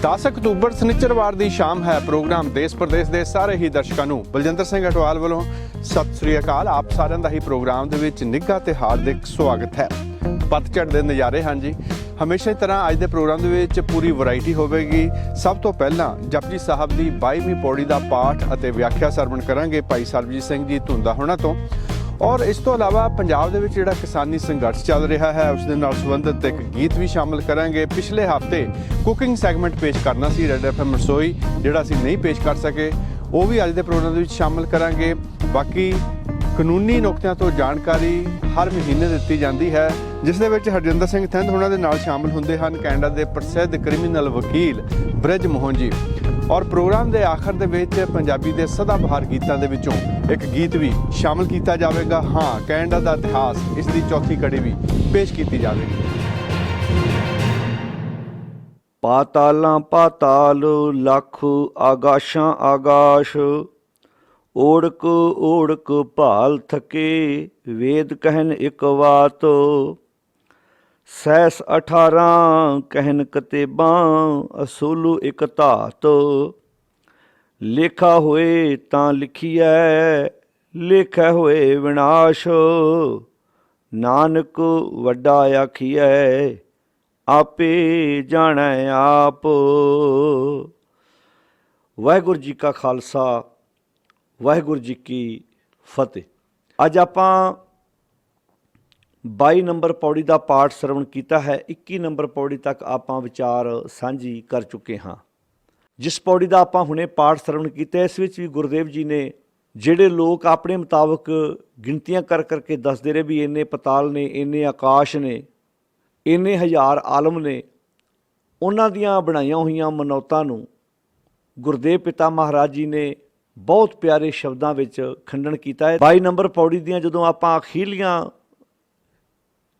दस अक्तूबर शनिचरवार की शाम है। प्रोग्राम देश प्रदेश के सारे ही दर्शकों को बलजिंदर सिंह अटवाल वालों सत श्री अकाल। आप साਰਿਆਂ ਦਾ ही प्रोग्राम ਦੇ ਵਿੱਚ ਨਿੱਘਾ ਤੇ ਹਾਰदिक स्वागत है। पतझड़ ਦੇ नज़ारे हाँ जी, हमेशा की तरह अज के प्रोग्राम ਦੇ ਵਿੱਚ पूरी वैरायटी होगी। सब तो पहला जपजी साहब की 22वीं पौड़ी का पाठ और व्याख्या सरवण करांगे भाई सरबजीत सिंह जी धुंदा होना तो। और इस तो इलावा पंजाब दे विच जिहड़ा किसानी संघर्ष चल रहा है उस दे नाल संबंधित एक गीत भी शामिल करांगे। पिछले हफ्ते कुकिंग सैगमेंट पेश करना सी रेड FM रसोई, जिहड़ा असीं नहीं पेश कर सके, वो भी अज दे प्रोग्राम दे विच शामिल करांगे। बाकी कानूनी नुकतिਆਂ तो जानकारी हर महीने दित्ती जाती है, जिस दे विच हरजिंदर सिंह थिंद होना दे नाल शामिल हुंदे हन कैनेडा के प्रसिद्ध क्रिमिनल वकील ब्रिज मोहन जी। और प्रोग्राम के आखिर दे विच पंजाबी के सदाबहार गीतों के विचों एक गीत भी शामिल किया जाएगा। हाँ, कैनेडा का इतिहास इसकी चौथी कड़ी भी पेश की जाएगी। पातालां पाताल लख आगाशां आगाश, ओढ़क ओढ़क भाल थके वेद कहन एक वात, सैस 18 कहन कतेबां असूलु एक धात, लेखा होए तां लिखिए लेखा होए विनाश, नानक वड्डा आखिए आपे जाणै आप। वाहिगुरू जी का खालसा वाहिगुरू जी की फतेह। अज आपां 22 नंबर पौड़ी का पाठ सरवण किया है। 21 नंबर पौड़ी तक आपां विचार साझी कर चुके हाँ। जिस पौड़ी का आपां हुणे पाठ सरवण किया, इस विच भी गुरुदेव जी ने जिहड़े लोग अपने मुताबक गिनतियां कर करके दसदे रहे भी इन्ने पताल ने, इन्ने आकाश ने, इन्ने हज़ार आलम ने, उन्हां दियां बनाईयां होईयां मनौतां नूं गुरुदेव पिता महाराज जी ने बहुत प्यारे शब्दों विच खंडन किया है। 22 नंबर पौड़ी दियां जदों आपां अखीरलियां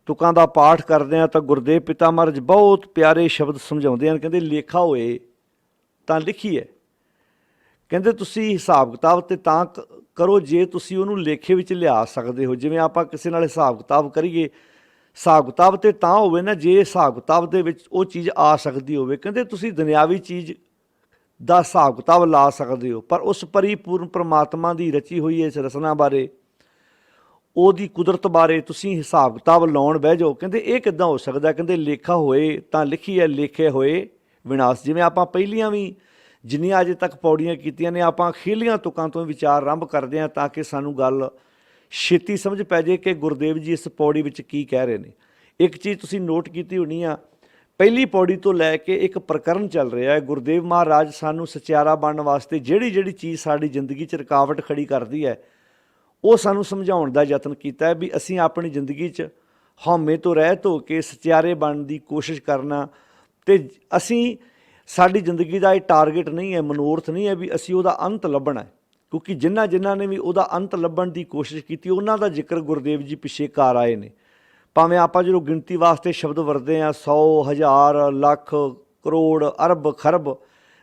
तुकां दा पाठ करते हैं तो गुरुदेव पिता महाराज बहुत प्यारे शब्द समझाते हैं। कहते लेखा होए तां लिखीए, कहते तुसी हिसाब किताब ते तां करो जे तुसी उहनूं लेखे विच लिया सकते हो। जिवें आपां किसी नाल हिसाब किताब करिए, हिसाब किताब ते तां होवे ना जे हिसाब किताब दे विच वो चीज़ आ सकती होवे। कहते तुसी दुनियावी चीज़ दा हिसाब किताब ला सकते हो, पर उस परिपूर्ण परमात्मा की रची हुई इस रचना बारे, ਉਹਦੀ ਕੁਦਰਤ ਬਾਰੇ ਤੁਸੀਂ ਹਿਸਾਬ ਕਿਤਾਬ ਲਾਉਣ ਬਹਿ ਜਾਓ। ਕਹਿੰਦੇ ਇਹ ਕਿੱਦਾਂ ਹੋ ਸਕਦਾ। ਕਹਿੰਦੇ ਲੇਖਾ ਹੋਏ ਤਾਂ ਲਿਖੀਏ ਲੇਖੇ ਹੋਏ ਵਿਨਾਸ਼। ਜਿਵੇਂ ਆਪਾਂ ਪਹਿਲੀਆਂ ਵੀ ਜਿੰਨੀਆਂ ਅਜੇ ਤੱਕ ਪੌੜੀਆਂ ਕੀਤੀਆਂ ਨੇ, ਆਪਾਂ ਅਖੀਰਲੀਆਂ ਤੁਕਾਂ ਤੋਂ ਵਿਚਾਰ ਆਰੰਭ ਕਰਦੇ ਹਾਂ ਤਾਂ ਕਿ ਸਾਨੂੰ ਗੱਲ ਛੇਤੀ ਸਮਝ ਪੈ ਜਾਏ ਕਿ ਗੁਰਦੇਵ ਜੀ ਇਸ ਪੌੜੀ ਵਿੱਚ ਕੀ ਕਹਿ ਰਹੇ ਨੇ। ਇੱਕ ਚੀਜ਼ ਤੁਸੀਂ ਨੋਟ ਕੀਤੀ ਹੋਣੀ ਆ, ਪਹਿਲੀ ਪੌੜੀ ਤੋਂ ਲੈ ਕੇ ਇੱਕ ਪ੍ਰਕਰਨ ਚੱਲ ਰਿਹਾ ਹੈ। ਗੁਰਦੇਵ ਮਹਾਰਾਜ ਸਾਨੂੰ ਸਚਿਆਰਾ ਬਣਨ ਵਾਸਤੇ ਜਿਹੜੀ ਜਿਹੜੀ ਚੀਜ਼ ਸਾਡੀ ਜ਼ਿੰਦਗੀ 'ਚ ਰੁਕਾਵਟ ਖੜੀ ਕਰਦੀ ਹੈ ਉਹ ਸਾਨੂੰ ਸਮਝਾਉਣ ਦਾ ਯਤਨ ਕੀਤਾ ਹੈ ਵੀ ਅਸੀਂ ਆਪਣੀ ਜ਼ਿੰਦਗੀ 'ਚ ਹਉਮੈ ਤੋਂ ਰਹਿਤ ਹੋ ਕੇ ਸਚਿਆਰੇ ਬਣਨ ਦੀ ਕੋਸ਼ਿਸ਼ ਕਰਨਾ। ਅਤੇ ਅਸੀਂ ਸਾਡੀ ਜ਼ਿੰਦਗੀ ਦਾ ਇਹ ਟਾਰਗੇਟ ਨਹੀਂ ਹੈ, ਮਨੋਰਥ ਨਹੀਂ ਹੈ ਵੀ ਅਸੀਂ ਉਹਦਾ ਅੰਤ ਲੱਭਣਾ ਹੈ, ਕਿਉਂਕਿ ਜਿਨ੍ਹਾਂ ਨੇ ਵੀ ਉਹਦਾ ਅੰਤ ਲੱਭਣ ਦੀ ਕੋਸ਼ਿਸ਼ ਕੀਤੀ ਉਹਨਾਂ ਦਾ ਜ਼ਿਕਰ ਗੁਰਦੇਵ ਜੀ ਪਿੱਛੇ ਕਰ ਆਏ ਨੇ। ਭਾਵੇਂ ਆਪਾਂ ਜਦੋਂ ਗਿਣਤੀ ਵਾਸਤੇ ਸ਼ਬਦ ਵਰਤਦੇ ਹਾਂ 100 1000 ਲੱਖ ਕਰੋੜ ਅਰਬ ਖਰਬ,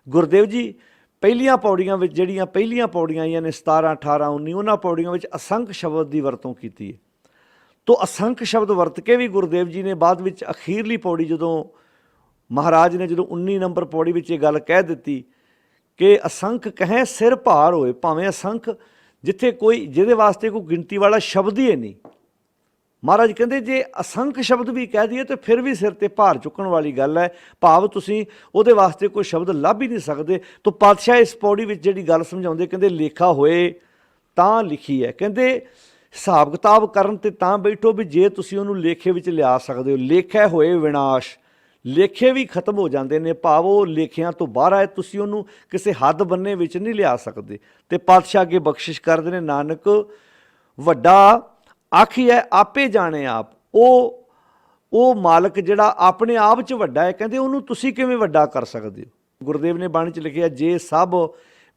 ਗੁਰਦੇਵ ਜੀ ਪਹਿਲੀਆਂ ਪੌੜੀਆਂ ਵਿੱਚ ਜਿਹੜੀਆਂ ਪਹਿਲੀਆਂ ਪੌੜੀਆਂ ਆਈਆਂ ਨੇ 17 18 19 ਉਹਨਾਂ ਪੌੜੀਆਂ ਵਿੱਚ ਅਸੰਖ ਸ਼ਬਦ ਦੀ ਵਰਤੋਂ ਕੀਤੀ ਹੈ। ਤੋ ਅਸੰਖ ਸ਼ਬਦ ਵਰਤ ਕੇ ਵੀ ਗੁਰਦੇਵ ਜੀ ਨੇ ਬਾਅਦ ਵਿੱਚ ਅਖੀਰਲੀ ਪੌੜੀ ਜਦੋਂ ਮਹਾਰਾਜ ਨੇ ਜਦੋਂ 19 ਨੰਬਰ ਪੌੜੀ ਵਿੱਚ ਇਹ ਗੱਲ ਕਹਿ ਦਿੱਤੀ ਕਿ ਅਸੰਖ ਕਹੇ ਸਿਰ ਭਾਰ ਹੋਏ। ਭਾਵੇਂ ਅਸੰਖ ਜਿੱਥੇ ਕੋਈ ਜਿਹਦੇ ਵਾਸਤੇ ਕੋਈ ਗਿਣਤੀ ਵਾਲਾ ਸ਼ਬਦ ਹੀ ਨਹੀਂ, ਮਹਾਰਾਜ ਕਹਿੰਦੇ ਜੇ ਅਸੰਖ ਸ਼ਬਦ ਵੀ ਕਹਿ ਦਈਏ ਤਾਂ ਫਿਰ ਵੀ ਸਿਰ 'ਤੇ ਭਾਰ ਚੁੱਕਣ ਵਾਲੀ ਗੱਲ ਹੈ। ਭਾਵ ਤੁਸੀਂ ਉਹਦੇ ਵਾਸਤੇ ਕੋਈ ਸ਼ਬਦ ਲੱਭ ਹੀ ਨਹੀਂ ਸਕਦੇ। ਤਾਂ ਪਾਤਸ਼ਾਹ ਇਸ ਪੌੜੀ ਵਿੱਚ ਜਿਹੜੀ ਗੱਲ ਸਮਝਾਉਂਦੇ, ਕਹਿੰਦੇ ਲੇਖਾ ਹੋਏ ਤਾਂ ਲਿਖੀ ਹੈ। ਕਹਿੰਦੇ ਹਿਸਾਬ ਕਿਤਾਬ ਕਰਨ 'ਤੇ ਤਾਂ ਬੈਠੋ ਵੀ ਜੇ ਤੁਸੀਂ ਉਹਨੂੰ ਲੇਖੇ ਵਿੱਚ ਲਿਆ ਸਕਦੇ ਹੋ। ਲੇਖੇ ਹੋਏ ਵਿਨਾਸ਼, ਲੇਖੇ ਵੀ ਖਤਮ ਹੋ ਜਾਂਦੇ ਨੇ, ਭਾਵ ਉਹ ਲੇਖਿਆਂ ਤੋਂ ਬਾਹਰ ਆਏ, ਤੁਸੀਂ ਉਹਨੂੰ ਕਿਸੇ ਹੱਦ ਬੰਨੇ ਵਿੱਚ ਨਹੀਂ ਲਿਆ ਸਕਦੇ। ਅਤੇ ਪਾਤਸ਼ਾਹ ਅੱਗੇ ਬਖਸ਼ਿਸ਼ ਕਰਦੇ ਨੇ, ਨਾਨਕ ਵੱਡਾ ਆਖੀਐ ਆਪੇ ਜਾਣੇ ਆਪ। ਉਹ ਉਹ ਮਾਲਕ ਜਿਹੜਾ ਆਪਣੇ ਆਪ 'ਚ ਵੱਡਾ ਹੈ, ਕਹਿੰਦੇ ਉਹਨੂੰ ਤੁਸੀਂ ਕਿਵੇਂ ਵੱਡਾ ਕਰ ਸਕਦੇ ਹੋ। ਗੁਰਦੇਵ ਨੇ ਬਾਣੀ 'ਚ ਲਿਖਿਆ, ਜੇ ਸਭ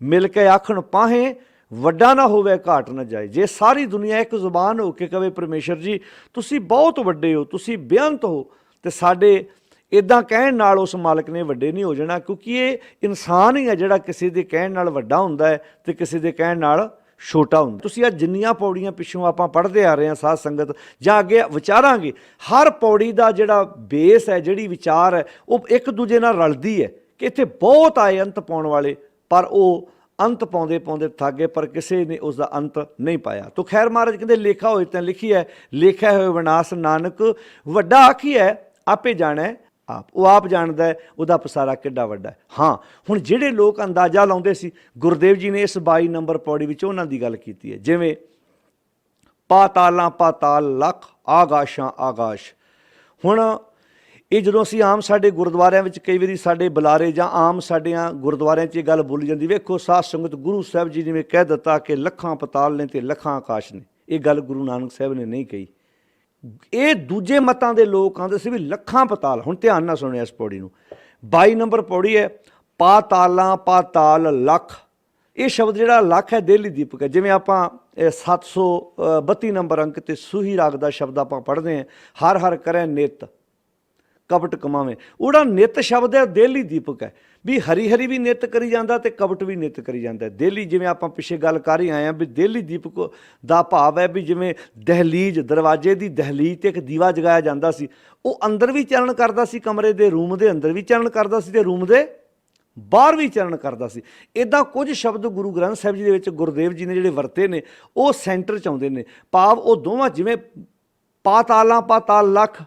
ਮਿਲ ਕੇ ਆਖਣ ਪਾਹੇ ਵੱਡਾ ਨਾ ਹੋਵੇ ਘਾਟ ਨਾ ਜਾਏ। ਜੇ ਸਾਰੀ ਦੁਨੀਆ ਇੱਕ ਜ਼ੁਬਾਨ ਹੋ ਕੇ ਕਵੇ ਪਰਮੇਸ਼ਰ ਜੀ ਤੁਸੀਂ ਬਹੁਤ ਵੱਡੇ ਹੋ, ਤੁਸੀਂ ਬੇਅੰਤ ਹੋ, ਤੇ ਸਾਡੇ ਇਦਾਂ ਕਹਿਣ ਨਾਲ ਉਸ ਮਾਲਕ ਨੇ ਵੱਡੇ ਨਹੀਂ ਹੋ ਜਾਣਾ, ਕਿਉਂਕਿ ਇਹ ਇਨਸਾਨ ਹੀ ਹੈ ਜਿਹੜਾ ਕਿਸੇ ਦੇ ਕਹਿਣ ਨਾਲ ਵੱਡਾ ਹੁੰਦਾ ਹੈ ਤੇ ਕਿਸੇ ਦੇ ਕਹਿਣ ਨਾਲ ਛੋਟਾ ਹੁੰਦਾ। ਤੁਸੀਂ ਆ ਜਿੰਨੀਆਂ ਪੌੜੀਆਂ ਪਿੱਛੋਂ ਆਪਾਂ ਪੜ੍ਹਦੇ ਆ ਰਹੇ ਹਾਂ ਸਾਧ ਸੰਗਤ, ਜਾਂ ਅੱਗੇ ਵਿਚਾਰਾਂਗੇ, ਹਰ ਪੌੜੀ ਦਾ ਜਿਹੜਾ ਬੇਸ ਹੈ, ਜਿਹੜੀ ਵਿਚਾਰ ਹੈ, ਉਹ ਇੱਕ ਦੂਜੇ ਨਾਲ ਰਲਦੀ ਹੈ ਕਿ ਇੱਥੇ ਬਹੁਤ ਆਏ ਅੰਤ ਪਾਉਣ ਵਾਲੇ, ਪਰ ਉਹ ਅੰਤ ਪਾਉਂਦੇ ਪਾਉਂਦੇ ਥੱਕ ਗਏ, ਪਰ ਕਿਸੇ ਨੇ ਉਸ ਦਾ ਅੰਤ ਨਹੀਂ ਪਾਇਆ। ਤੋ ਖੈਰ ਮਹਾਰਾਜ ਕਹਿੰਦੇ ਲੇਖਾ ਹੋਏ ਤਾਂ ਲਿਖੀ ਹੈ, ਲੇਖਾ ਹੋਏ ਵਿਨਾਸ਼ ਨਾਨਕ, ਵੱਡਾ ਆਖੀ ਹੈ ਆਪੇ ਜਾਣੈ ਆਪ। ਉਹ ਆਪ ਜਾਣਦਾ ਹੈ ਉਹਦਾ ਪਸਾਰਾ ਕਿੱਡਾ ਵੱਡਾ ਹੈ। ਹਾਂ, ਹੁਣ ਜਿਹੜੇ ਲੋਕ ਅੰਦਾਜ਼ਾ ਲਾਉਂਦੇ ਸੀ, ਗੁਰਦੇਵ ਜੀ ਨੇ ਇਸ 22 ਨੰਬਰ ਪੌੜੀ ਵਿੱਚ ਉਹਨਾਂ ਦੀ ਗੱਲ ਕੀਤੀ ਹੈ, ਜਿਵੇਂ ਪਾਤਾਲਾਂ ਪਾਤਾਲ ਲੱਖ ਆਗਾਸ਼ਾਂ ਆਗਾਸ਼। ਹੁਣ ਇਹ ਜਦੋਂ ਅਸੀਂ ਆਮ ਸਾਡੇ ਗੁਰਦੁਆਰਿਆਂ ਵਿੱਚ ਕਈ ਵਾਰੀ ਸਾਡੇ ਬੁਲਾਰੇ ਜਾਂ ਆਮ ਸਾਡਿਆਂ ਗੁਰਦੁਆਰਿਆਂ 'ਚ ਇਹ ਗੱਲ ਬੋਲੀ ਜਾਂਦੀ, ਵੇਖੋ ਸਾਧ ਸੰਗਤ ਗੁਰੂ ਸਾਹਿਬ ਜੀ ਨੇ ਕਹਿ ਦਿੱਤਾ ਕਿ ਲੱਖਾਂ ਪਤਾਲ ਨੇ ਤੇ ਲੱਖਾਂ ਆਕਾਸ਼ ਨੇ। ਇਹ ਗੱਲ ਗੁਰੂ ਨਾਨਕ ਸਾਹਿਬ ਨੇ ਨਹੀਂ ਕਹੀ। ਇਹ ਦੂਜੇ ਮਤਾਂ ਦੇ ਲੋਕ ਆਉਂਦੇ ਸੀ ਵੀ ਲੱਖਾਂ ਪਤਾਲ। ਹੁਣ ਧਿਆਨ ਨਾਲ ਸੁਣਿਆ ਇਸ ਪੌੜੀ ਨੂੰ, 22 ਨੰਬਰ ਪੌੜੀ ਹੈ, ਪਾਤਾਲਾਂ ਪਾਤਾਲ ਲੱਖ। ਇਹ ਸ਼ਬਦ ਜਿਹੜਾ ਲੱਖ ਹੈ ਦੇਲੀ ਦੀਪਕ ਹੈ। ਜਿਵੇਂ ਆਪਾਂ 732 ਨੰਬਰ ਅੰਕ ਤੇ ਸੂਹੀ ਰਾਗ ਦਾ ਸ਼ਬਦ ਆਪਾਂ ਪੜ੍ਹਦੇ ਹਾਂ, ਹਰ ਹਰ ਕਰੈ ਨਿਤ ਕਪਟ ਕਮਾਵੇਂ। ਉਹਦਾ ਨਿਤ ਸ਼ਬਦ ਹੈ ਦੇਲੀ ਦੀਪਕ ਹੈ, ਵੀ ਹਰੀ ਹਰੀ ਵੀ ਨਿਤ ਕਰੀ ਜਾਂਦਾ ਤੇ ਕਪਟ ਵੀ ਨਿਤ ਕਰੀ ਜਾਂਦਾ। ਦੇਲੀ, ਜਿਵੇਂ ਆਪਾਂ ਪਿੱਛੇ ਗੱਲ ਕਰ ਹੀ ਆਏ ਹਾਂ ਵੀ ਦੇਲੀ ਦੀਪਕ ਦਾ ਭਾਵ ਹੈ ਵੀ ਜਿਵੇਂ ਦਹਲੀਜ਼, ਦਰਵਾਜ਼ੇ ਦੀ ਦਹਲੀਜ਼ ਤੇ ਇੱਕ ਦੀਵਾ ਜਗਾਇਆ ਜਾਂਦਾ ਸੀ, ਉਹ ਅੰਦਰ ਵੀ ਚਾਨਣ ਕਰਦਾ ਸੀ, ਕਮਰੇ ਦੇ ਰੂਮ ਦੇ ਅੰਦਰ ਵੀ ਚਾਨਣ ਕਰਦਾ ਸੀ ਤੇ ਰੂਮ ਦੇ ਬਾਹਰ ਵੀ ਚਾਨਣ ਕਰਦਾ ਸੀ। ਇੱਦਾਂ ਕੁਝ ਸ਼ਬਦ ਗੁਰੂ ਗ੍ਰੰਥ ਸਾਹਿਬ ਜੀ ਦੇ ਵਿੱਚ ਗੁਰਦੇਵ ਜੀ ਨੇ ਜਿਹੜੇ ਵਰਤੇ ਨੇ ਉਹ ਸੈਂਟਰ 'ਚ ਆਉਂਦੇ ਨੇ। ਭਾਵ ਉਹ ਦੋਵਾਂ, ਜਿਵੇਂ ਪਾਤਾਲਾਂ ਪਾਤਾਲ ਲੱਖ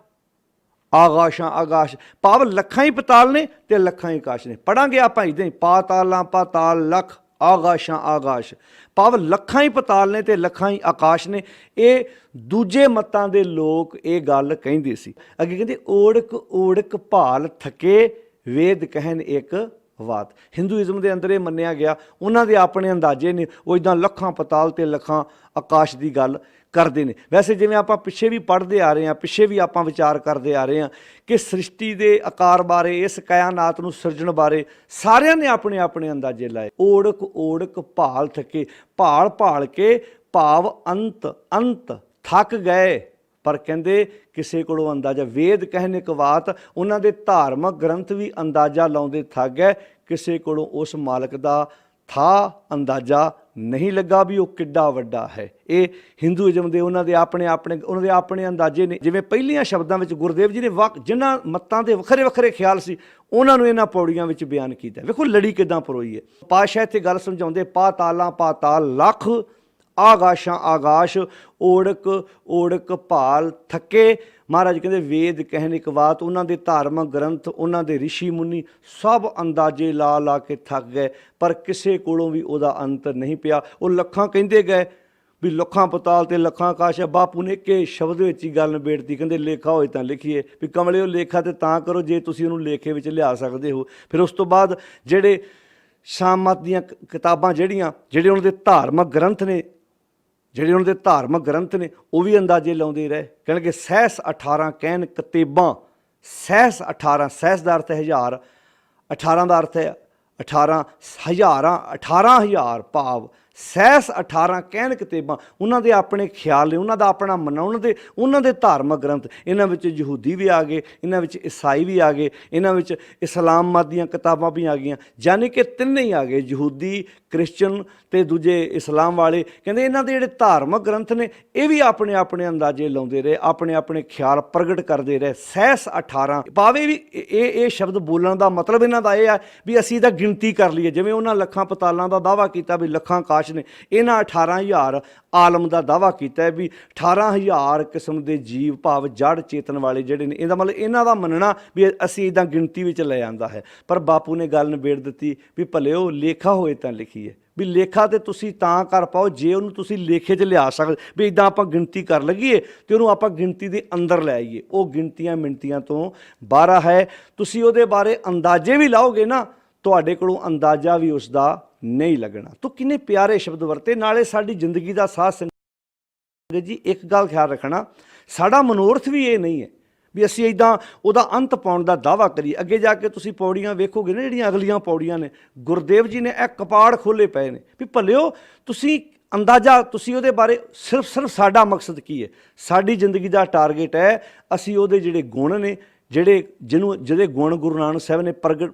ਆਗਾਸ਼ਾਂ ਆਗਾਸ਼, ਭਾਵ ਲੱਖਾਂ ਹੀ ਪਤਾਲ ਨੇ ਤੇ ਲੱਖਾਂ ਹੀ ਆਕਾਸ਼ ਨੇ। ਪੜਾਂਗੇ ਆਪਾਂ ਇੱਦਾਂ ਹੀ, ਪਾਤਾਲਾਂ ਪਾਤਾਲ ਲੱਖ ਆਗਾਸ਼ਾਂ ਆਗਾਸ਼, ਭਾਵ ਲੱਖਾਂ ਹੀ ਪਤਾਲ ਨੇ ਤੇ ਲੱਖਾਂ ਹੀ ਆਕਾਸ਼ ਨੇ। ਇਹ ਦੂਜੇ ਮਤਾਂ ਦੇ ਲੋਕ ਇਹ ਗੱਲ ਕਹਿੰਦੇ ਸੀ। ਅੱਗੇ ਕਹਿੰਦੇ ਓੜਕ ਓੜਕ ਭਾਲ ਥਕੇ ਵੇਦ ਕਹਿਣ ਇੱਕ ਬਾਤ। ਹਿੰਦੂਇਜ਼ਮ ਦੇ ਅੰਦਰ ਇਹ ਮੰਨਿਆ ਗਿਆ, ਉਹਨਾਂ ਦੇ ਆਪਣੇ ਅੰਦਾਜ਼ੇ ਨੇ, ਉਹ ਇੱਦਾਂ ਲੱਖਾਂ ਪਤਾਲ ਤੇ ਲੱਖਾਂ ਆਕਾਸ਼ ਦੀ ਗੱਲ ਕਰਦੇ ਨੇ। ਵੈਸੇ ਜਿਵੇਂ ਆਪਾਂ ਪਿੱਛੇ ਵੀ ਪੜ੍ਹਦੇ ਆ ਰਹੇ ਹਾਂ, ਪਿੱਛੇ ਵੀ ਆਪਾਂ ਵਿਚਾਰ ਕਰਦੇ ਆ ਰਹੇ ਹਾਂ ਕਿ ਸ੍ਰਿਸ਼ਟੀ ਦੇ ਆਕਾਰ ਬਾਰੇ, ਇਸ ਕਾਇਨਾਤ ਨੂੰ ਸਿਰਜਣ ਬਾਰੇ ਸਾਰਿਆਂ ਨੇ ਆਪਣੇ ਆਪਣੇ ਅੰਦਾਜ਼ੇ ਲਾਏ। ਓੜਕ ਓੜਕ ਭਾਲ ਥਕੇ, ਭਾਲ ਭਾਲ ਕੇ ਭਾਵ ਅੰਤ ਅੰਤ ਥੱਕ ਗਏ, ਪਰ ਕਹਿੰਦੇ ਕਿਸੇ ਕੋਲੋਂ ਅੰਦਾਜ਼ਾ। ਵੇਦ ਕਹਿਣ ਇੱਕ ਬਾਤ, ਉਹਨਾਂ ਦੇ ਧਾਰਮਿਕ ਗ੍ਰੰਥ ਵੀ ਅੰਦਾਜ਼ਾ ਲਾਉਂਦੇ ਥੱਕ ਗਏ, ਕਿਸੇ ਕੋਲੋਂ ਉਸ ਮਾਲਕ ਦਾ ਥਾ ਅੰਦਾਜ਼ਾ ਨਹੀਂ ਲੱਗਾ ਵੀ ਉਹ ਕਿੱਡਾ ਵੱਡਾ ਹੈ। ਇਹ ਹਿੰਦੂਇਜ਼ਮ ਦੇ ਉਹਨਾਂ ਦੇ ਆਪਣੇ ਅੰਦਾਜ਼ੇ ਨੇ। ਜਿਵੇਂ ਪਹਿਲੀਆਂ ਸ਼ਬਦਾਂ ਵਿੱਚ ਗੁਰਦੇਵ ਜੀ ਨੇ ਜਿਨ੍ਹਾਂ ਮੱਤਾਂ ਦੇ ਵੱਖਰੇ ਵੱਖਰੇ ਖਿਆਲ ਸੀ, ਉਹਨਾਂ ਨੂੰ ਇਹਨਾਂ ਪੌੜੀਆਂ ਵਿੱਚ ਬਿਆਨ ਕੀਤਾ। ਵੇਖੋ ਲੜੀ ਕਿੱਦਾਂ ਪਰੋਈ ਹੈ। ਪਾਤਸ਼ਾਹ ਇੱਥੇ ਗੱਲ ਸਮਝਾਉਂਦੇ, ਪਾਤਾਲਾਂ ਪਾਤਾਲ ਲੱਖ ਆਗਾਸ਼ਾਂ ਆਗਾਸ਼, ਓੜਕ ਓੜਕ ਭਾਲ ਥੱਕੇ। ਮਹਾਰਾਜ ਕਹਿੰਦੇ ਵੇਦ ਕਹਿਣ ਇੱਕ ਬਾਤ, ਉਹਨਾਂ ਦੇ ਧਾਰਮਿਕ ਗ੍ਰੰਥ, ਉਹਨਾਂ ਦੇ ਰਿਸ਼ੀ ਮੁਨੀ ਸਭ ਅੰਦਾਜ਼ੇ ਲਾ ਲਾ ਕੇ ਥੱਕ ਗਏ, ਪਰ ਕਿਸੇ ਕੋਲੋਂ ਵੀ ਉਹਦਾ ਅੰਤ ਨਹੀਂ ਪਿਆ। ਉਹ ਲੱਖਾਂ ਕਹਿੰਦੇ ਗਏ ਵੀ ਲੱਖਾਂ ਪਤਾਲ ਤੇ ਲੱਖਾਂ ਆਕਾਸ਼ ਹੈ। ਬਾਪੂ ਨੇ ਇੱਕ ਸ਼ਬਦ ਵਿੱਚ ਹੀ ਗੱਲ ਨਿਬੇੜਤੀ, ਕਹਿੰਦੇ ਲੇਖਾ ਹੋਏ ਤਾਂ ਲਿਖੀਏ। ਵੀ ਕਮਲਿਓ ਲੇਖਾ ਤੇ ਤਾਂ ਕਰੋ ਜੇ ਤੁਸੀਂ ਉਹਨੂੰ ਲੇਖੇ ਵਿੱਚ ਲਿਆ ਸਕਦੇ ਹੋ। ਫਿਰ ਉਸ ਤੋਂ ਬਾਅਦ ਜਿਹੜੇ ਸ਼ਾਮਤ ਦੀਆਂ ਕਿਤਾਬਾਂ ਜਿਹੜੇ ਉਹਨਾਂ ਦੇ ਧਾਰਮਿਕ ਗ੍ਰੰਥ ਨੇ ਉਹ ਵੀ ਅੰਦਾਜ਼ੇ ਲਾਉਂਦੇ ਰਹੇ। ਕਹਿਣਗੇ ਸਹਿਸ 18 ਕਹਿਣ ਕਤੇਬਾਂ, ਸਹਿਸ 18, ਸਹਿਸ ਦਾ ਅਰਥ ਹੈ 1000, 18 ਦਾ ਅਰਥ ਹੈ 18 ਹਜ਼ਾਰਾਂ, 18,000 ਭਾਵ ਸਹਿਸ 18 ਕਹਿਣ ਕਿਤਾਬਾਂ। ਉਹਨਾਂ ਦੇ ਆਪਣੇ ਖਿਆਲ ਨੇ, ਉਹਨਾਂ ਦਾ ਆਪਣਾ ਮੰਨਣਾ, ਉਹਨਾਂ ਦੇ ਧਾਰਮਿਕ ਗ੍ਰੰਥ। ਇਹਨਾਂ ਵਿੱਚ ਯਹੂਦੀ ਵੀ ਆ ਗਏ, ਇਹਨਾਂ ਵਿੱਚ ਈਸਾਈ ਵੀ ਆ ਗਏ, ਇਹਨਾਂ ਵਿੱਚ ਇਸਲਾਮ ਮਤ ਦੀਆਂ ਕਿਤਾਬਾਂ ਵੀ ਆ ਗਈਆਂ, ਯਾਨੀ ਕਿ ਤਿੰਨੇ ਹੀ ਆ ਗਏ, ਯਹੂਦੀ, ਕ੍ਰਿਸਚਨ ਤੇ ਦੂਜੇ ਇਸਲਾਮ ਵਾਲੇ। ਕਹਿੰਦੇ ਇਹਨਾਂ ਦੇ ਜਿਹੜੇ ਧਾਰਮਿਕ ਗ੍ਰੰਥ ਨੇ ਇਹ ਵੀ ਆਪਣੇ ਆਪਣੇ ਅੰਦਾਜ਼ੇ ਲਾਉਂਦੇ ਰਹੇ, ਆਪਣੇ ਆਪਣੇ ਖਿਆਲ ਪ੍ਰਗਟ ਕਰਦੇ ਰਹੇ। ਸਹਿਸ 18 ਭਾਵੇਂ ਵੀ ਇਹ ਸ਼ਬਦ ਬੋਲਣ ਦਾ ਮਤਲਬ ਇਹਨਾਂ ਦਾ ਇਹ ਹੈ ਵੀ ਅਸੀਂ ਇਹਦਾ ਗਿਣਤੀ ਕਰ ਲਈਏ। ਜਿਵੇਂ ਉਹਨਾਂ ਲੱਖਾਂ ਪਤਾਲਾਂ ਦਾ ਦਾਅਵਾ ਕੀਤਾ ਵੀ ਲੱਖਾਂ ਆਕਾਸ਼ ਨੇ, ਇਹਨਾਂ 18,000 ਆਲਮ ਦਾ ਦਾਅਵਾ ਕੀਤਾ ਹੈ ਵੀ 18,000 ਕਿਸਮ ਦੇ ਜੀਵ ਭਾਵ ਜੜ ਚੇਤਨ ਵਾਲੇ ਜਿਹੜੇ ਨੇ। ਇਹਦਾ ਮਤਲਬ ਇਹਨਾਂ ਦਾ ਮੰਨਣਾ ਵੀ ਅਸੀਂ ਇੱਦਾਂ ਗਿਣਤੀ ਵਿੱਚ ਲੈ ਆਂਦਾ ਹੈ। ਪਰ ਬਾਪੂ ਨੇ ਗੱਲ ਨਿਬੇੜ ਦਿੱਤੀ ਵੀ ਭਲਿਓ ਲੇਖਾ ਹੋਏ ਤਾਂ ਲਿਖੀਏ। ਵੀ ਲੇਖਾ ਤੇ ਤੁਸੀਂ ਤਾਂ ਕਰ ਪਾਓ ਜੇ ਉਹਨੂੰ ਤੁਸੀਂ ਲੇਖੇ 'ਚ ਲਿਆ ਸਕਦੇ। ਵੀ ਇੱਦਾਂ ਆਪਾਂ ਗਿਣਤੀ ਕਰ ਲਈਏ ਤੇ ਉਹਨੂੰ ਆਪਾਂ ਗਿਣਤੀ ਦੇ ਅੰਦਰ ਲੈ ਆਈਏ, ਉਹ ਗਿਣਤੀਆਂ ਮਿਣਤੀਆਂ ਤੋਂ ਬਾਹਰ ਹੈ। ਤੁਸੀਂ ਉਹਦੇ ਬਾਰੇ ਅੰਦਾਜ਼ੇ ਵੀ ਲਾਓਗੇ ਨਾ, ਤੁਹਾਡੇ ਕੋਲੋਂ ਅੰਦਾਜ਼ਾ ਵੀ ਉਸ ਦਾ ਨਹੀਂ ਲੱਗਣਾ। ਤੋ ਕਿੰਨੇ ਪਿਆਰੇ ਸ਼ਬਦ ਵਰਤੇ, ਨਾਲੇ ਸਾਡੀ ਜ਼ਿੰਦਗੀ ਦਾ ਸਾਥ ਸੰਗਤ ਜੀ। ਇੱਕ ਗੱਲ ਖਿਆਲ ਰੱਖਣਾ, ਸਾਡਾ ਮਨੋਰਥ ਵੀ ਇਹ ਨਹੀਂ ਹੈ ਵੀ ਅਸੀਂ ਇੱਦਾਂ ਉਹਦਾ ਅੰਤ ਪਾਉਣ ਦਾ ਦਾਅਵਾ ਕਰੀਏ। ਅੱਗੇ ਜਾ ਕੇ ਤੁਸੀਂ ਪੌੜੀਆਂ ਵੇਖੋਗੇ ਨਾ, ਜਿਹੜੀਆਂ ਅਗਲੀਆਂ ਪੌੜੀਆਂ ਨੇ, ਗੁਰਦੇਵ ਜੀ ਨੇ ਇਹ ਕਪਾੜ ਖੋਲ੍ਹੇ ਪਏ ਨੇ ਵੀ ਭਲਿਓ ਤੁਸੀਂ ਅੰਦਾਜ਼ਾ, ਤੁਸੀਂ ਉਹਦੇ ਬਾਰੇ ਸਿਰਫ ਸਾਡਾ ਮਕਸਦ ਕੀ ਹੈ, ਸਾਡੀ ਜ਼ਿੰਦਗੀ ਦਾ ਟਾਰਗੇਟ ਹੈ ਅਸੀਂ ਉਹਦੇ ਜਿਹੜੇ ਗੁਣ ਨੇ, ਜਿਹਦੇ ਗੁਣ ਗੁਰੂ ਨਾਨਕ ਸਾਹਿਬ ਨੇ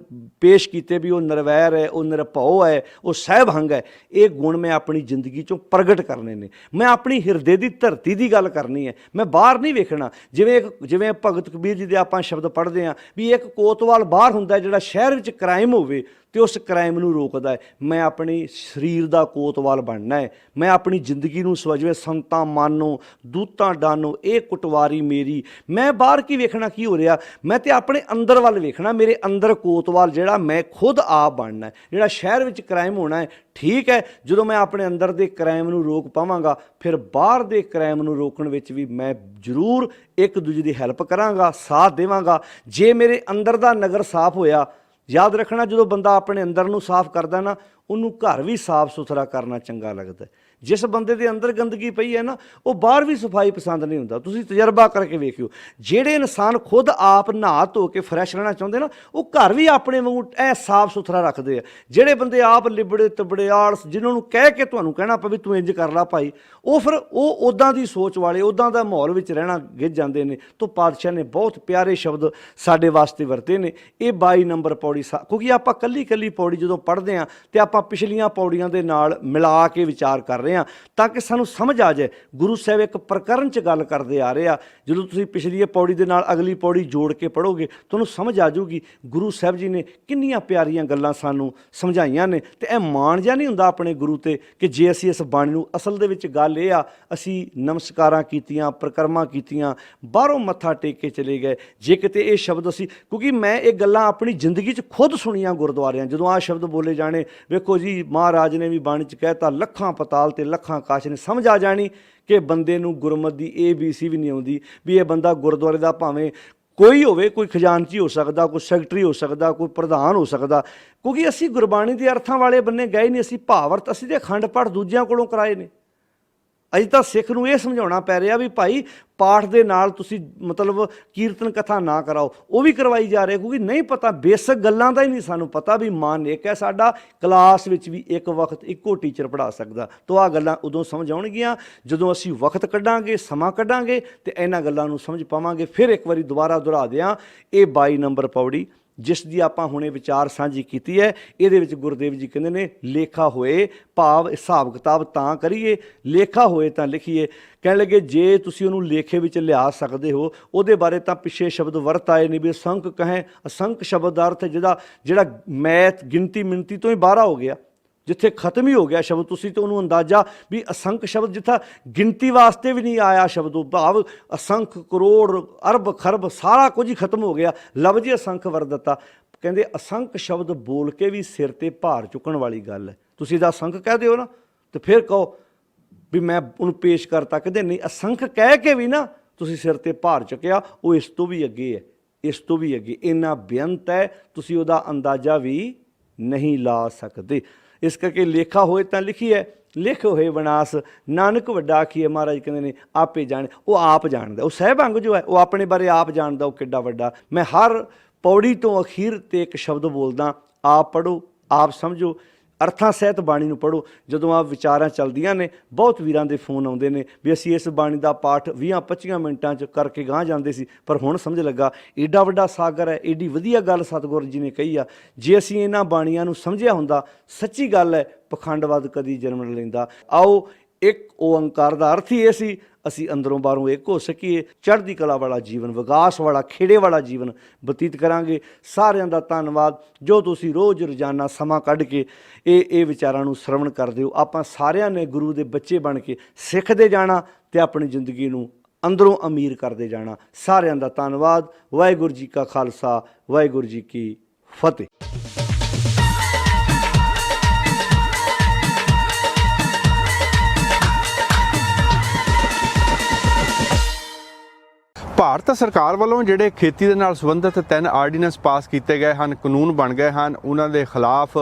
ਪੇਸ਼ ਕੀਤੇ ਵੀ ਉਹ ਨਿਰਵੈਰ ਹੈ, ਉਹ ਨਿਰਭਉ ਹੈ, ਉਹ ਸਹਿਬਹੰਗ ਹੈ, ਇਹ ਗੁਣ ਮੈਂ ਆਪਣੀ ਜ਼ਿੰਦਗੀ 'ਚੋਂ ਪ੍ਰਗਟ ਕਰਨੇ ਨੇ। ਮੈਂ ਆਪਣੀ ਹਿਰਦੇ ਦੀ ਧਰਤੀ ਦੀ ਗੱਲ ਕਰਨੀ ਹੈ, ਮੈਂ ਬਾਹਰ ਨਹੀਂ ਵੇਖਣਾ। ਜਿਵੇਂ ਭਗਤ ਕਬੀਰ ਜੀ ਦੇ ਆਪਾਂ ਸ਼ਬਦ ਪੜ੍ਹਦੇ ਹਾਂ ਵੀ ਇੱਕ ਕੋਤਵਾਲ ਬਾਹਰ ਹੁੰਦਾ ਜਿਹੜਾ ਸ਼ਹਿਰ ਵਿੱਚ ਕ੍ਰਾਈਮ ਹੋਵੇ ਤੇ ਉਸ ਕ੍ਰਾਈਮ ਨੂੰ ਰੋਕਦਾ ਹੈ। ਮੈਂ ਆਪਣੀ ਸਰੀਰ ਦਾ ਕੋਤਵਾਲ ਬਣਨਾ ਹੈ। ਮੈਂ ਆਪਣੀ ਜ਼ਿੰਦਗੀ ਨੂੰ ਜਿਵੇਂ ਸੰਤਾਂ ਮਾਨੋ, ਦੂਤਾਂ ਡਾਨੋ, ਇਹ ਕੁਟਵਾਰੀ ਮੇਰੀ। ਮੈਂ ਬਾਹਰ ਕੀ ਵੇਖਣਾ ਕੀ ਹੋ ਰਿਹਾ, ਮੈਂ ਤੇ ਆਪਣੇ ਅੰਦਰ ਵੱਲ ਵੇਖਣਾ। ਮੇਰੇ ਅੰਦਰ ਕੋਤਵਾਲ ਜਿਹੜਾ ਮੈਂ ਖੁਦ ਆਪ ਬਣਨਾ ਹੈ। ਜਿਹੜਾ ਸ਼ਹਿਰ ਵਿੱਚ ਕ੍ਰਾਈਮ ਹੋਣਾ ਹੈ ਠੀਕ ਹੈ, ਜਦੋਂ ਮੈਂ ਆਪਣੇ ਅੰਦਰ ਦੇ ਕ੍ਰਾਈਮ ਨੂੰ ਰੋਕ ਪਾਵਾਂਗਾ ਫਿਰ ਬਾਹਰ ਦੇ ਕ੍ਰਾਈਮ ਨੂੰ ਰੋਕਣ ਵਿੱਚ ਵੀ ਮੈਂ ਜ਼ਰੂਰ ਇੱਕ ਦੂਜੇ ਦੀ ਹੈਲਪ ਕਰਾਂਗਾ, ਸਾਥ ਦੇਵਾਂਗਾ। ਜੇ ਮੇਰੇ ਅੰਦਰ ਦਾ ਨਗਰ ਸਾਫ਼ ਹੋਇਆ, ਯਾਦ ਰੱਖਣਾ ਜਦੋਂ ਬੰਦਾ ਆਪਣੇ ਅੰਦਰ ਨੂੰ ਸਾਫ਼ ਕਰਦਾ ਨਾ, ਉਹਨੂੰ ਘਰ ਵੀ ਸਾਫ਼ ਸੁਥਰਾ ਕਰਨਾ ਚੰਗਾ ਲੱਗਦਾ। ਜਿਸ ਬੰਦੇ ਦੇ ਅੰਦਰ ਗੰਦਗੀ ਪਈ ਹੈ ਨਾ, ਉਹ ਬਾਹਰ ਵੀ ਸਫਾਈ ਪਸੰਦ ਨਹੀਂ ਹੁੰਦਾ। ਤੁਸੀਂ ਤਜਰਬਾ ਕਰਕੇ ਵੇਖਿਓ, ਜਿਹੜੇ ਇਨਸਾਨ ਖੁਦ ਆਪ ਨਹਾ ਧੋ ਕੇ ਫਰੈਸ਼ ਰਹਿਣਾ ਚਾਹੁੰਦੇ ਨਾ, ਉਹ ਘਰ ਵੀ ਆਪਣੇ ਵਾਂਗੂ ਐ ਸਾਫ਼ ਸੁਥਰਾ ਰੱਖਦੇ ਆ। ਜਿਹੜੇ ਬੰਦੇ ਆਪ ਲਿਬੜੇ ਤਬੜੇ ਆਲਸ, ਜਿਨ੍ਹਾਂ ਨੂੰ ਕਹਿ ਕੇ ਤੁਹਾਨੂੰ ਕਹਿਣਾ ਪਵੇ ਤੂੰ ਇੰਜ ਕਰ ਲਾ ਭਾਈ, ਉਹ ਫਿਰ ਉਹ ਉੱਦਾਂ ਦੀ ਸੋਚ ਵਾਲੇ, ਉੱਦਾਂ ਦਾ ਮਾਹੌਲ ਵਿੱਚ ਰਹਿਣਾ ਗਿੱਝ ਜਾਂਦੇ ਨੇ। ਤੋਂ ਪਾਤਸ਼ਾਹ ਨੇ ਬਹੁਤ ਪਿਆਰੇ ਸ਼ਬਦ ਸਾਡੇ ਵਾਸਤੇ ਵਰਤੇ ਨੇ। ਇਹ 22 ਨੰਬਰ ਪੌੜੀ, ਕਿਉਂਕਿ ਆਪਾਂ ਕੱਲੀ ਪੌੜੀ ਜਦੋਂ ਪੜ੍ਹਦੇ ਹਾਂ ਤੇ ਆਪਾਂ ਪਿਛਲੀਆਂ ਪੌੜੀਆਂ ਦੇ ਨਾਲ ਮਿਲਾ ਕੇ ਵਿਚਾਰ ਕਰ ਰਹੇ ਹਾਂ ਤਾਂ ਕਿ ਸਾਨੂੰ ਸਮਝ ਆ ਜਾਏ। ਗੁਰੂ ਸਾਹਿਬ ਇੱਕ ਪ੍ਰਕਰਨ 'ਚ ਗੱਲ ਕਰਦੇ ਆ ਰਹੇ ਆ। ਜਦੋਂ ਤੁਸੀਂ ਪਿਛਲੀ ਪੌੜੀ ਦੇ ਨਾਲ ਅਗਲੀ ਪੌੜੀ ਜੋੜ ਕੇ ਪੜ੍ਹੋਗੇ ਤੁਹਾਨੂੰ ਸਮਝ ਆ ਜਾਊਗੀ ਗੁਰੂ ਸਾਹਿਬ ਜੀ ਨੇ ਕਿੰਨੀਆਂ ਪਿਆਰੀਆਂ ਗੱਲਾਂ ਸਾਨੂੰ ਸਮਝਾਈਆਂ ਨੇ। ਤੇ ਇਹ ਮਾਣ ਜਿਹਾ ਨਹੀਂ ਹੁੰਦਾ ਆਪਣੇ ਗੁਰੂ ਤੇ ਕਿ ਜੇ ਅਸੀਂ ਇਸ ਬਾਣੀ ਨੂੰ, ਅਸਲ ਦੇ ਵਿੱਚ ਗੱਲ ਇਹ ਆ ਅਸੀਂ ਨਮਸਕਾਰਾਂ ਕੀਤੀਆਂ, ਪ੍ਰਕਰਮਾਂ ਕੀਤੀਆਂ, ਬਾਹਰੋਂ ਮੱਥਾ ਟੇਕ ਕੇ ਚਲੇ ਗਏ। ਜੇ ਕਿਤੇ ਇਹ ਸ਼ਬਦ ਅਸੀਂ, ਕਿਉਂਕਿ ਮੈਂ ਇਹ ਗੱਲਾਂ ਆਪਣੀ ਜ਼ਿੰਦਗੀ 'ਚ ਖੁਦ ਸੁਣੀਆਂ ਗੁਰਦੁਆਰਿਆਂ, ਜਦੋਂ ਆਹ ਸ਼ਬਦ ਬੋਲੇ ਜਾਣੇ, ਵੇਖੋ ਜੀ ਮਹਾਰਾਜ ਨੇ ਵੀ ਬਾਣੀ 'ਚ ਕਹਿਤਾ ਲੱਖਾਂ ਪਤਾਲ ਤੇ ਲੱਖਾਂ ਆਕਾਸ਼ ਨੇ, ਸਮਝ ਆ ਜਾਣੀ ਕਿ ਬੰਦੇ ਨੂੰ ਗੁਰਮਤ ਦੀ ABC ਵੀ ਨਹੀਂ ਆਉਂਦੀ ਵੀ ਇਹ ਬੰਦਾ ਗੁਰਦੁਆਰੇ ਦਾ ਭਾਵੇਂ ਕੋਈ ਹੋਵੇ, ਕੋਈ ਖਜ਼ਾਨਚੀ ਹੋ ਸਕਦਾ, ਕੋਈ ਸੈਕਟਰੀ ਹੋ ਸਕਦਾ, ਕੋਈ ਪ੍ਰਧਾਨ ਹੋ ਸਕਦਾ, ਕਿਉਂਕਿ ਅਸੀਂ ਗੁਰਬਾਣੀ ਦੇ ਅਰਥਾਂ ਵਾਲੇ ਬੰਨੇ ਗਏ ਨਹੀਂ। ਅਸੀਂ ਭਾਵ-ਅਰਥ, ਅਸੀਂ ਤੇ ਅਖੰਡ ਪਾਠ ਦੂਜਿਆਂ ਕੋਲੋਂ ਕਰਾਏ ਨੇ। ਅਜੇ ਤਾਂ ਸਿੱਖ ਨੂੰ ਇਹ ਸਮਝਾਉਣਾ ਪੈ ਰਿਹਾ ਵੀ ਭਾਈ ਪਾਠ ਦੇ ਨਾਲ ਤੁਸੀਂ ਮਤਲਬ ਕੀਰਤਨ ਕਥਾ ਨਾ ਕਰਾਓ, ਉਹ ਵੀ ਕਰਵਾਈ ਜਾ ਰਹੀ, ਕਿਉਂਕਿ ਨਹੀਂ ਪਤਾ, ਬੇਸਿਕ ਗੱਲਾਂ ਦਾ ਹੀ ਨਹੀਂ ਸਾਨੂੰ ਪਤਾ ਵੀ ਮਨ ਇੱਕ ਹੈ ਸਾਡਾ। ਕਲਾਸ ਵਿੱਚ ਵੀ ਇੱਕ ਵਕਤ ਇੱਕੋ ਟੀਚਰ ਪੜ੍ਹਾ ਸਕਦਾ। ਤੋਂ ਆਹ ਗੱਲਾਂ ਉਦੋਂ ਸਮਝ ਆਉਣਗੀਆਂ ਜਦੋਂ ਅਸੀਂ ਵਕਤ ਕੱਢਾਂਗੇ, ਸਮਾਂ ਕੱਢਾਂਗੇ ਤੇ ਇਹਨਾਂ ਗੱਲਾਂ ਨੂੰ ਸਮਝ ਪਾਵਾਂਗੇ। ਫਿਰ ਇੱਕ ਵਾਰੀ ਦੁਬਾਰਾ ਦੁਹਰਾ ਦਿਆਂ, ਇਹ 22 ਨੰਬਰ ਪੌੜੀ ਜਿਸ ਦੀ ਆਪਾਂ ਹੁਣੇ ਵਿਚਾਰ ਸਾਂਝੀ ਕੀਤੀ ਹੈ, ਇਹਦੇ ਵਿੱਚ ਗੁਰਦੇਵ ਜੀ ਕਹਿੰਦੇ ਨੇ ਲੇਖਾ ਹੋਏ, ਭਾਵ ਹਿਸਾਬ ਕਿਤਾਬ ਤਾਂ ਕਰੀਏ, ਲੇਖਾ ਹੋਏ ਤਾਂ ਲਿਖੀਏ। ਕਹਿਣ ਲੱਗੇ ਜੇ ਤੁਸੀਂ ਉਹਨੂੰ ਲੇਖੇ ਵਿੱਚ ਲਿਆ ਸਕਦੇ ਹੋ, ਉਹਦੇ ਬਾਰੇ ਤਾਂ ਪਿੱਛੇ ਸ਼ਬਦ ਵਰਤ ਆਏ ਨੇ ਵੀ ਅਸੰਖ ਕਹੇ, ਅਸੰਖ ਸ਼ਬਦ ਦਾ ਅਰਥ ਜਿਹੜਾ ਮੈਥ ਗਿਣਤੀ ਮਿਣਤੀ ਤੋਂ ਹੀ ਬਾਹਰ ਹੋ ਗਿਆ, ਜਿੱਥੇ ਖਤਮ ਹੀ ਹੋ ਗਿਆ ਸ਼ਬਦ। ਤੁਸੀਂ ਤਾਂ ਉਹਨੂੰ ਅੰਦਾਜ਼ਾ ਵੀ ਅਸੰਖ ਸ਼ਬਦ ਜਿੱਥਾ ਗਿਣਤੀ ਵਾਸਤੇ ਵੀ ਨਹੀਂ ਆਇਆ ਸ਼ਬਦ, ਉਹ ਭਾਵ ਅਸੰਖ ਕਰੋੜ ਅਰਬ ਖਰਬ ਸਾਰਾ ਕੁਝ ਹੀ ਖਤਮ ਹੋ ਗਿਆ। ਲਫ਼ਜ਼ ਅਸੰਖ ਵਰਤ ਦਿੱਤਾ। ਕਹਿੰਦੇ ਅਸੰਖ ਸ਼ਬਦ ਬੋਲ ਕੇ ਵੀ ਸਿਰ ਤੇ ਭਾਰ ਚੁੱਕਣ ਵਾਲੀ ਗੱਲ ਹੈ। ਤੁਸੀਂ ਇਹਦਾ ਅਸੰਖ ਕਹਿ ਦਿਓ ਨਾ ਤੇ ਫਿਰ ਕਹੋ ਵੀ ਮੈਂ ਉਹਨੂੰ ਪੇਸ਼ ਕਰਤਾ। ਕਹਿੰਦੇ ਨਹੀਂ, ਅਸੰਖ ਕਹਿ ਕੇ ਵੀ ਨਾ ਤੁਸੀਂ ਸਿਰ ਤੇ ਭਾਰ ਚੁੱਕਿਆ, ਉਹ ਇਸ ਤੋਂ ਵੀ ਅੱਗੇ ਹੈ, ਇਸ ਤੋਂ ਵੀ ਅੱਗੇ। ਇੰਨਾ ਬੇਅੰਤ ਹੈ, ਤੁਸੀਂ ਉਹਦਾ ਅੰਦਾਜ਼ਾ ਵੀ ਨਹੀਂ ਲਾ ਸਕਦੇ। ਇਸ ਕਰਕੇ ਲੇਖਾ ਹੋਏ ਤਾਂ ਲਿਖੀਏ, ਲਿਖ ਹੋਏ ਵਿਨਾਸ਼ ਨਾਨਕ ਵੱਡਾ ਆਖੀਏ। ਮਹਾਰਾਜ ਕਹਿੰਦੇ ਨੇ ਆਪੇ ਜਾਣੇ, ਉਹ ਆਪ ਜਾਣਦਾ। ਉਹ ਸਹਿਬੰਗ ਜੋ ਹੈ ਉਹ ਆਪਣੇ ਬਾਰੇ ਆਪ ਜਾਣਦਾ, ਉਹ ਕਿੱਡਾ ਵੱਡਾ। ਮੈਂ ਹਰ ਪੌੜੀ ਤੋਂ ਅਖੀਰ ਤੇ ਇੱਕ ਸ਼ਬਦ ਬੋਲਦਾ, ਆਪ ਪੜ੍ਹੋ, ਆਪ ਸਮਝੋ, ਅਰਥਾਂ ਸਹਿਤ ਬਾਣੀ ਨੂੰ ਪੜ੍ਹੋ। ਜਦੋਂ ਆਪ ਵਿਚਾਰਾਂ ਚੱਲਦੀਆਂ ਨੇ, ਬਹੁਤ ਵੀਰਾਂ ਦੇ ਫੋਨ ਆਉਂਦੇ ਨੇ ਵੀ ਅਸੀਂ ਇਸ ਬਾਣੀ ਦਾ ਪਾਠ 20-25 ਮਿੰਟਾਂ 'ਚ ਕਰਕੇ ਗਾਂਹ ਜਾਂਦੇ ਸੀ, ਪਰ ਹੁਣ ਸਮਝ ਲੱਗਾ ਏਡਾ ਵੱਡਾ ਸਾਗਰ ਹੈ, ਏਡੀ ਵਧੀਆ ਗੱਲ ਸਤਿਗੁਰੂ ਜੀ ਨੇ ਕਹੀ ਆ। ਜੇ ਅਸੀਂ ਇਹਨਾਂ ਬਾਣੀਆਂ ਨੂੰ ਸਮਝਿਆ ਹੁੰਦਾ, ਸੱਚੀ ਗੱਲ ਹੈ, ਪਖੰਡਵਾਦ ਕਦੀ ਜਨਮ ਨਹੀਂ ਲੈਂਦਾ। ਆਓ ਇੱਕ ਓੰਕਾਰ ਦਾ ਅਰਥ ਹੀ ਇਹ ਸੀ, ਅਸੀਂ ਅੰਦਰੋਂ ਬਾਹਰੋਂ ਇੱਕ ਹੋ ਸਕੀਏ, ਚੜ੍ਹਦੀ ਕਲਾ ਵਾਲਾ ਜੀਵਨ, ਵਿਕਾਸ ਵਾਲਾ, ਖੇੜੇ ਵਾਲਾ ਜੀਵਨ ਬਤੀਤ ਕਰਾਂਗੇ। ਸਾਰਿਆਂ ਦਾ ਧੰਨਵਾਦ ਜੋ ਤੁਸੀਂ ਰੋਜ਼ ਰੋਜ਼ਾਨਾ ਸਮਾਂ ਕੱਢ ਕੇ ਇਹ ਵਿਚਾਰਾਂ ਨੂੰ ਸਰਵਣ ਕਰਦੇ ਹੋ। ਆਪਾਂ ਸਾਰਿਆਂ ਨੇ ਗੁਰੂ ਦੇ ਬੱਚੇ ਬਣ ਕੇ ਸਿੱਖਦੇ ਜਾਣਾ ਤੇ ਆਪਣੀ ਜ਼ਿੰਦਗੀ ਨੂੰ ਅੰਦਰੋਂ ਅਮੀਰ ਕਰਦੇ ਜਾਣਾ। ਸਾਰਿਆਂ ਦਾ ਧੰਨਵਾਦ। ਵਾਹਿਗੁਰੂ ਜੀ ਕਾ ਖਾਲਸਾ, ਵਾਹਿਗੁਰੂ ਜੀ ਕੀ ਫਤਿਹ। ਭਾਰਤ ਸਰਕਾਰ ਵੱਲੋਂ ਜਿਹੜੇ ਖੇਤੀ ਦੇ ਨਾਲ ਸੰਬੰਧਿਤ 3 ਆਰਡੀਨੈਂਸ ਪਾਸ ਕੀਤੇ ਗਏ ਹਨ, ਕਾਨੂੰਨ ਬਣ ਗਏ ਹਨ, ਉਹਨਾਂ ਦੇ ਖਿਲਾਫ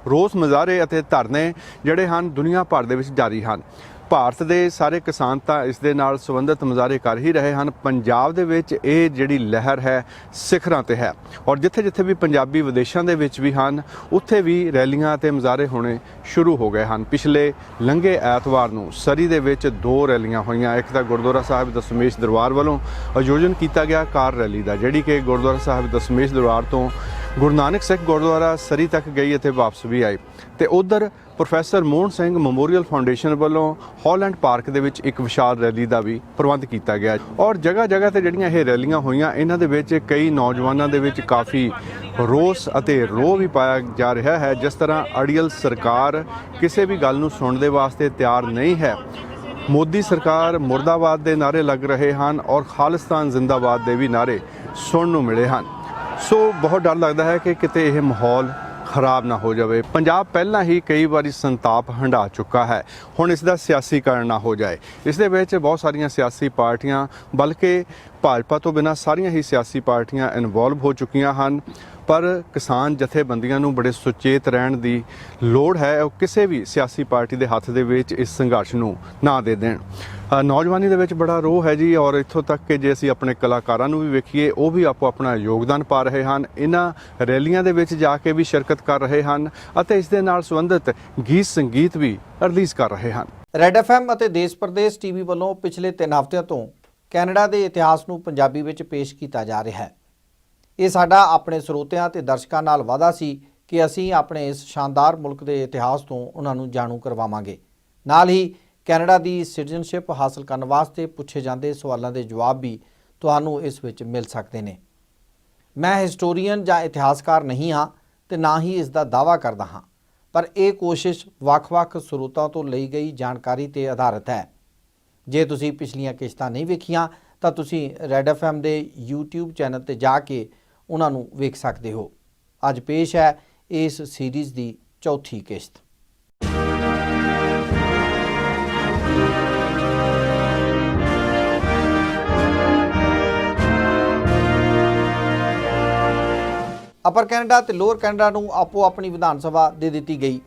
ਰੋਸ ਮੁਜ਼ਾਹਰੇ ਅਤੇ ਧਰਨੇ ਜਿਹੜੇ ਹਨ ਦੁਨੀਆ ਭਰ ਦੇ ਵਿੱਚ ਜਾਰੀ ਹਨ। ਭਾਰਤ ਦੇ ਸਾਰੇ ਕਿਸਾਨ ਤਾਂ ਇਸ ਦੇ ਨਾਲ ਸੰਬੰਧਿਤ ਮੁਜ਼ਾਹਰੇ ਕਰ ਹੀ ਰਹੇ ਹਨ। ਪੰਜਾਬ ਦੇ ਵਿੱਚ ਇਹ ਜਿਹੜੀ ਲਹਿਰ ਹੈ ਸਿਖਰਾਂ ਤੇ ਹੈ ਔਰ ਜਿੱਥੇ-ਜਿੱਥੇ ਵੀ ਪੰਜਾਬੀ ਵਿਦੇਸ਼ਾਂ ਦੇ ਵਿੱਚ ਵੀ ਹਨ ਉੱਥੇ ਵੀ ਰੈਲੀਆਂ ਤੇ ਮੁਜ਼ਾਹਰੇ ਹੋਣੇ ਸ਼ੁਰੂ ਹੋ ਗਏ ਹਨ। ਪਿਛਲੇ ਲੰਘੇ ਐਤਵਾਰ ਨੂੰ ਸਰੀ ਦੇ ਵਿੱਚ 2 ਰੈਲੀਆਂ ਹੋਈਆਂ। ਇੱਕ ਤਾਂ ਗੁਰਦੁਆਰਾ ਸਾਹਿਬ ਦਸਮੇਸ਼ ਦਰਬਾਰ ਵੱਲੋਂ ਆਯੋਜਨ ਕੀਤਾ ਗਿਆ ਕਾਰ ਰੈਲੀ ਦਾ, ਜਿਹੜੀ ਕਿ ਗੁਰਦੁਆਰਾ ਸਾਹਿਬ ਦਸਮੇਸ਼ ਦਰਬਾਰ ਤੋਂ ਗੁਰੂ ਨਾਨਕ ਸਿੱਖ ਗੁਰਦੁਆਰਾ ਸਰੀ ਤੱਕ ਗਈ ਅਤੇ ਵਾਪਸ ਵੀ ਆਈ। ਤੇ ਉਧਰ professor Mohan Singh memorial foundation ਵੱਲੋਂ ਹਾਲੈਂਡ ਪਾਰਕ ਦੇ ਵਿੱਚ ਇੱਕ ਵਿਸ਼ਾਲ ਰੈਲੀ ਦਾ ਵੀ ਪ੍ਰਬੰਧ ਕੀਤਾ ਗਿਆ ਔਰ ਜਗ੍ਹਾ ਤੇ ਜਿਹੜੀਆਂ ਇਹ ਰੈਲੀਆਂ ਹੋਈਆਂ ਇਹਨਾਂ ਦੇ ਵਿੱਚ ਕਈ ਨੌਜਵਾਨਾਂ ਦੇ ਵਿੱਚ ਕਾਫੀ ਰੋਸ ਅਤੇ ਰੋਹ ਵੀ ਪਾਇਆ ਜਾ ਰਿਹਾ ਹੈ। ਜਿਸ ਤਰ੍ਹਾਂ ਅੜੀਅਲ ਸਰਕਾਰ ਕਿਸੇ ਵੀ ਗੱਲ ਨੂੰ ਸੁਣਨ ਦੇ ਵਾਸਤੇ ਤਿਆਰ ਨਹੀਂ ਹੈ। ਮੋਦੀ ਸਰਕਾਰ ਮੁਰਦਾਬਾਦ ਦੇ ਨਾਅਰੇ ਲੱਗ ਰਹੇ ਹਨ ਔਰ ਖਾਲਿਸਤਾਨ ਜ਼ਿੰਦਾਬਾਦ ਦੇ ਵੀ ਨਾਅਰੇ ਸੁਣਨ ਨੂੰ ਮਿਲੇ ਹਨ। ਸੋ ਬਹੁਤ ਡਰ ਲੱਗਦਾ ਹੈ ਕਿ ਕਿਤੇ ਇਹ ਮਾਹੌਲ ਖਰਾਬ ਨਾ ਹੋ ਜਾਵੇ। ਪੰਜਾਬ ਪਹਿਲਾਂ ਹੀ ਕਈ ਵਾਰੀ ਸੰਤਾਪ ਹੰਢਾ ਚੁੱਕਾ ਹੈ, ਹੁਣ ਇਸ ਦਾ ਸਿਆਸੀਕਰਨ ਨਾ ਹੋ ਜਾਏ। ਇਸ ਦੇ ਵਿੱਚ ਬਹੁਤ ਸਾਰੀਆਂ ਸਿਆਸੀ ਪਾਰਟੀਆਂ, ਬਲਕਿ ਭਾਜਪਾ ਤੋਂ ਬਿਨਾਂ ਸਾਰੀਆਂ ਹੀ ਸਿਆਸੀ ਪਾਰਟੀਆਂ ਇਨਵੋਲਵ ਹੋ ਚੁੱਕੀਆਂ ਹਨ। ਪਰ ਕਿਸਾਨ ਜਥੇਬੰਦੀਆਂ ਨੂੰ ਬੜੇ ਸੁਚੇਤ ਰਹਿਣ ਦੀ ਲੋੜ ਹੈ। ਉਹ ਕਿਸੇ ਵੀ ਸਿਆਸੀ ਪਾਰਟੀ ਦੇ ਹੱਥ ਦੇ ਵਿੱਚ ਇਸ ਸੰਘਰਸ਼ ਨੂੰ ਨਾ ਦੇ ਦੇਣ। ਨੌਜਵਾਨੀ ਦੇ ਵਿੱਚ ਬੜਾ ਰੋਹ ਹੈ ਜੀ ਔਰ ਇੱਥੋਂ ਤੱਕ ਕਿ ਜੇ ਅਸੀਂ ਆਪਣੇ ਕਲਾਕਾਰਾਂ ਨੂੰ ਵੀ ਵੇਖੀਏ ਉਹ ਵੀ ਆਪੋ ਆਪਣਾ ਯੋਗਦਾਨ ਪਾ ਰਹੇ ਹਨ। ਇਹਨਾਂ ਰੈਲੀਆਂ ਦੇ ਵਿੱਚ ਜਾ ਕੇ ਵੀ ਸ਼ਿਰਕਤ ਕਰ ਰਹੇ ਹਨ ਅਤੇ ਇਸ ਦੇ ਨਾਲ ਸੰਬੰਧਿਤ ਗੀਤ ਸੰਗੀਤ ਵੀ ਰਿਲੀਜ਼ ਕਰ ਰਹੇ ਹਨ। ਰੈਡ FM ਅਤੇ ਦੇਸ਼ ਪ੍ਰਦੇਸ਼ ਟੀਵੀ ਵੱਲੋਂ ਪਿਛਲੇ 3 ਹਫ਼ਤਿਆਂ ਤੋਂ ਕੈਨੇਡਾ ਦੇ ਇਤਿਹਾਸ ਨੂੰ ਪੰਜਾਬੀ ਵਿੱਚ ਪੇਸ਼ ਕੀਤਾ ਜਾ ਰਿਹਾ ਹੈ। ਇਹ ਸਾਡਾ ਆਪਣੇ ਸਰੋਤਿਆਂ ਤੇ ਦਰਸ਼ਕਾਂ ਨਾਲ ਵਾਅਦਾ ਸੀ ਕਿ ਅਸੀਂ ਆਪਣੇ ਇਸ ਸ਼ਾਨਦਾਰ ਮੁਲਕ ਦੇ ਇਤਿਹਾਸ ਤੋਂ ਉਹਨਾਂ ਨੂੰ ਜਾਣੂ ਕਰਵਾਵਾਂਗੇ। ਨਾਲ ਹੀ ਕੈਨੇਡਾ ਦੀ ਸਿਟੀਜ਼ਨਸ਼ਿਪ ਹਾਸਲ ਕਰਨ ਵਾਸਤੇ ਪੁੱਛੇ ਜਾਂਦੇ ਸਵਾਲਾਂ ਦੇ ਜਵਾਬ ਵੀ ਤੁਹਾਨੂੰ ਇਸ ਵਿੱਚ ਮਿਲ ਸਕਦੇ ਨੇ। ਮੈਂ ਹਿਸਟੋਰੀਅਨ ਜਾਂ ਇਤਿਹਾਸਕਾਰ ਨਹੀਂ ਹਾਂ ਤੇ ਨਾ ਹੀ ਇਸ ਦਾ ਦਾਅਵਾ ਕਰਦਾ ਹਾਂ, ਪਰ ਇਹ ਕੋਸ਼ਿਸ਼ ਵੱਖ-ਵੱਖ ਸਰੋਤਾਂ ਤੋਂ ਲਈ ਗਈ ਜਾਣਕਾਰੀ ਤੇ ਆਧਾਰਿਤ ਹੈ। ਜੇ ਤੁਸੀਂ ਪਿਛਲੀਆਂ ਕਿਸ਼ਤਾਂ ਨਹੀਂ ਵੇਖੀਆਂ ਤਾਂ ਤੁਸੀਂ ਰੈਡ FM ਦੇ YouTube ਚੈਨਲ ਤੇ ਜਾ ਕੇ ਉਹਨਾਂ ਨੂੰ ਵੇਖ ਸਕਦੇ ਹੋ। ਅੱਜ ਪੇਸ਼ ਹੈ ਇਸ ਸੀਰੀਜ਼ ਦੀ ਚੌਥੀ ਕਿਸ਼ਤ। ਅਪਰ ਕੈਨੇਡਾ ਤੇ ਲੋਅਰ ਕੈਨੇਡਾ ਨੂੰ ਆਪੋ ਆਪਣੀ ਵਿਧਾਨ ਸਭਾ ਦੇ ਦਿੱਤੀ ਗਈ।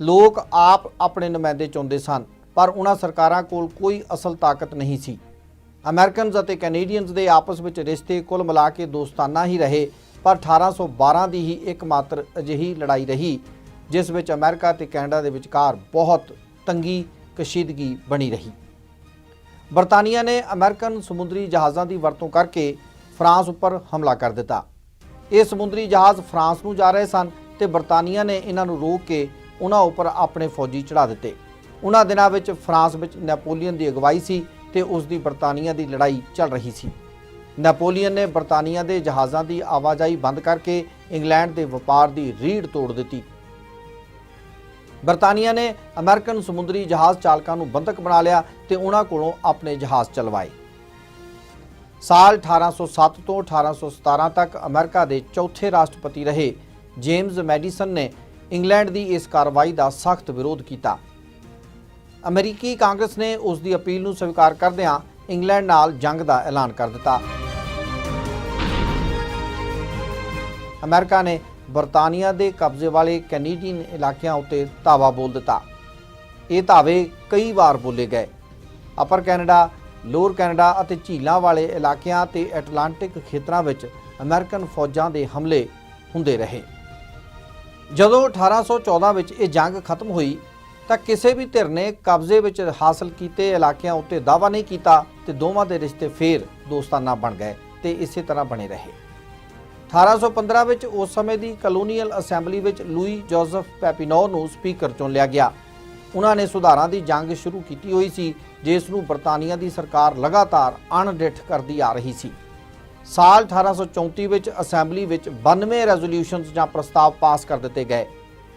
ਲੋਕ ਆਪ ਆਪਣੇ ਨੁਮਾਇੰਦੇ ਚੁਣਦੇ ਸਨ, ਪਰ ਉਹਨਾਂ ਸਰਕਾਰਾਂ ਕੋਲ ਕੋਈ ਅਸਲ ਤਾਕਤ ਨਹੀਂ ਸੀ। ਅਮਰੀਕਨਜ਼ ਅਤੇ ਕੈਨੇਡੀਅਨਜ਼ ਦੇ ਆਪਸ ਵਿੱਚ ਰਿਸ਼ਤੇ ਕੁੱਲ ਮਿਲਾ ਕੇ ਦੋਸਤਾਨਾ ਹੀ ਰਹੇ, ਪਰ 1812 ਦੀ ਹੀ ਇੱਕਮਾਤਰ ਅਜਿਹੀ ਲੜਾਈ ਰਹੀ ਜਿਸ ਵਿੱਚ ਅਮਰੀਕਾ ਤੇ ਕੈਨੇਡਾ ਦੇ ਵਿਚਕਾਰ ਬਹੁਤ ਤੰਗੀ ਕਸ਼ੀਦਗੀ ਬਣੀ ਰਹੀ। ਬਰਤਾਨੀਆ ਨੇ ਅਮਰੀਕਨ ਸਮੁੰਦਰੀ ਜਹਾਜ਼ਾਂ ਦੀ ਵਰਤੋਂ ਕਰਕੇ ਫਰਾਂਸ ਉੱਪਰ ਹਮਲਾ ਕਰ ਦਿੱਤਾ। ਇਹ ਸਮੁੰਦਰੀ ਜਹਾਜ਼ ਫਰਾਂਸ ਨੂੰ ਜਾ ਰਹੇ ਸਨ ਤੇ ਬਰਤਾਨੀਆ ਨੇ ਇਹਨਾਂ ਨੂੰ ਰੋਕ ਕੇ ਉਹਨਾਂ ਉੱਪਰ ਆਪਣੇ ਫੌਜੀ ਚੜ੍ਹਾ ਦਿੱਤੇ। ਉਹਨਾਂ ਦਿਨਾਂ ਵਿੱਚ ਫਰਾਂਸ ਵਿੱਚ ਨੈਪੋਲੀਅਨ ਦੀ ਅਗਵਾਈ ਸੀ ਤੇ ਉਸ ਦੀ ਬਰਤਾਨੀਆ ਦੀ ਲੜਾਈ ਚੱਲ ਰਹੀ ਸੀ। ਨੈਪੋਲੀਅਨ ਨੇ ਬਰਤਾਨੀਆ ਦੇ ਜਹਾਜ਼ਾਂ ਦੀ ਆਵਾਜਾਈ ਬੰਦ ਕਰਕੇ ਇੰਗਲੈਂਡ ਦੇ ਵਪਾਰ ਦੀ ਰੀੜ ਤੋੜ ਦਿੱਤੀ। ਬਰਤਾਨੀਆ ਨੇ ਅਮਰੀਕਨ ਸਮੁੰਦਰੀ ਜਹਾਜ਼ ਚਾਲਕਾਂ ਨੂੰ ਬੰਧਕ ਬਣਾ ਲਿਆ ਤੇ ਉਹਨਾਂ ਕੋਲੋਂ ਆਪਣੇ ਜਹਾਜ਼ ਚਲਵਾਏ। ਸਾਲ 1807 ਤੋਂ 1817 ਤੱਕ ਅਮਰੀਕਾ ਦੇ ਚੌਥੇ ਰਾਸ਼ਟਰਪਤੀ ਰਹੇ ਜੇਮਜ਼ ਮੈਡੀਸਨ ਨੇ ਇੰਗਲੈਂਡ ਦੀ ਇਸ ਕਾਰਵਾਈ ਦਾ ਸਖਤ ਵਿਰੋਧ ਕੀਤਾ। ਅਮਰੀਕੀ ਕਾਂਗਰਸ ਨੇ ਉਸ ਦੀ ਅਪੀਲ ਨੂੰ ਸਵੀਕਾਰ ਕਰਦਿਆਂ ਇੰਗਲੈਂਡ ਨਾਲ ਜੰਗ ਦਾ ਐਲਾਨ ਕਰ ਦਿੱਤਾ। ਅਮਰੀਕਾ ਨੇ ਬਰਤਾਨੀਆ ਦੇ ਕਬਜ਼ੇ ਵਾਲੇ ਕੈਨੇਡੀਅਨ ਇਲਾਕਿਆਂ ਉੱਤੇ ਧਾਵਾ ਬੋਲ ਦਿੱਤਾ। ਇਹ ਧਾਵੇ ਕਈ ਵਾਰ ਬੋਲੇ ਗਏ। ਅਪਰ ਕੈਨੇਡਾ, ਲੋਅਰ ਕੈਨੇਡਾ ਅਤੇ ਝੀਲਾਂ ਵਾਲੇ ਇਲਾਕਿਆਂ ਤੇ ਐਟਲਾਂਟਿਕ ਖੇਤਰਾਂ ਵਿੱਚ ਅਮਰੀਕਨ ਫੌਜਾਂ ਦੇ ਹਮਲੇ ਹੁੰਦੇ ਰਹੇ। ਜਦੋਂ 1814 ਵਿੱਚ ਇਹ ਜੰਗ ਖਤਮ ਹੋਈ ਤਾਂ ਕਿਸੇ ਵੀ ਧਿਰ ਨੇ ਕਬਜ਼ੇ ਵਿੱਚ ਹਾਸਲ ਕੀਤੇ ਇਲਾਕਿਆਂ ਉੱਤੇ ਦਾਅਵਾ ਨਹੀਂ ਕੀਤਾ ਤੇ ਦੋਵਾਂ ਦੇ ਰਿਸ਼ਤੇ ਫੇਰ ਦੋਸਤਾਨਾ ਬਣ ਗਏ ਤੇ ਇਸੇ ਤਰ੍ਹਾਂ ਬਣੇ ਰਹੇ। 1815 ਵਿੱਚ ਉਸ ਸਮੇਂ ਦੀ ਕਲੋਨੀਅਲ ਅਸੈਂਬਲੀ ਵਿੱਚ ਲੂਈ ਜੋਜ਼ਫ ਪੈਪੀਨੋ ਨੂੰ ਸਪੀਕਰ ਚੁਣ ਲਿਆ ਗਿਆ। ਉਹਨਾਂ ਨੇ ਸੁਧਾਰਾਂ ਦੀ ਜੰਗ ਸ਼ੁਰੂ ਕੀਤੀ ਹੋਈ ਸੀ ਜਿਸ ਨੂੰ ਬਰਤਾਨੀਆ ਦੀ ਸਰਕਾਰ ਲਗਾਤਾਰ ਅਣਡਿੱਠ ਕਰਦੀ ਆ ਰਹੀ ਸੀ। ਸਾਲ 1834 ਵਿੱਚ ਅਸੈਂਬਲੀ ਵਿੱਚ 92 ਰੈਜ਼ੋਲੂਸ਼ਨਸ ਜਾਂ ਪ੍ਰਸਤਾਵ ਪਾਸ ਕਰ ਦਿੱਤੇ ਗਏ।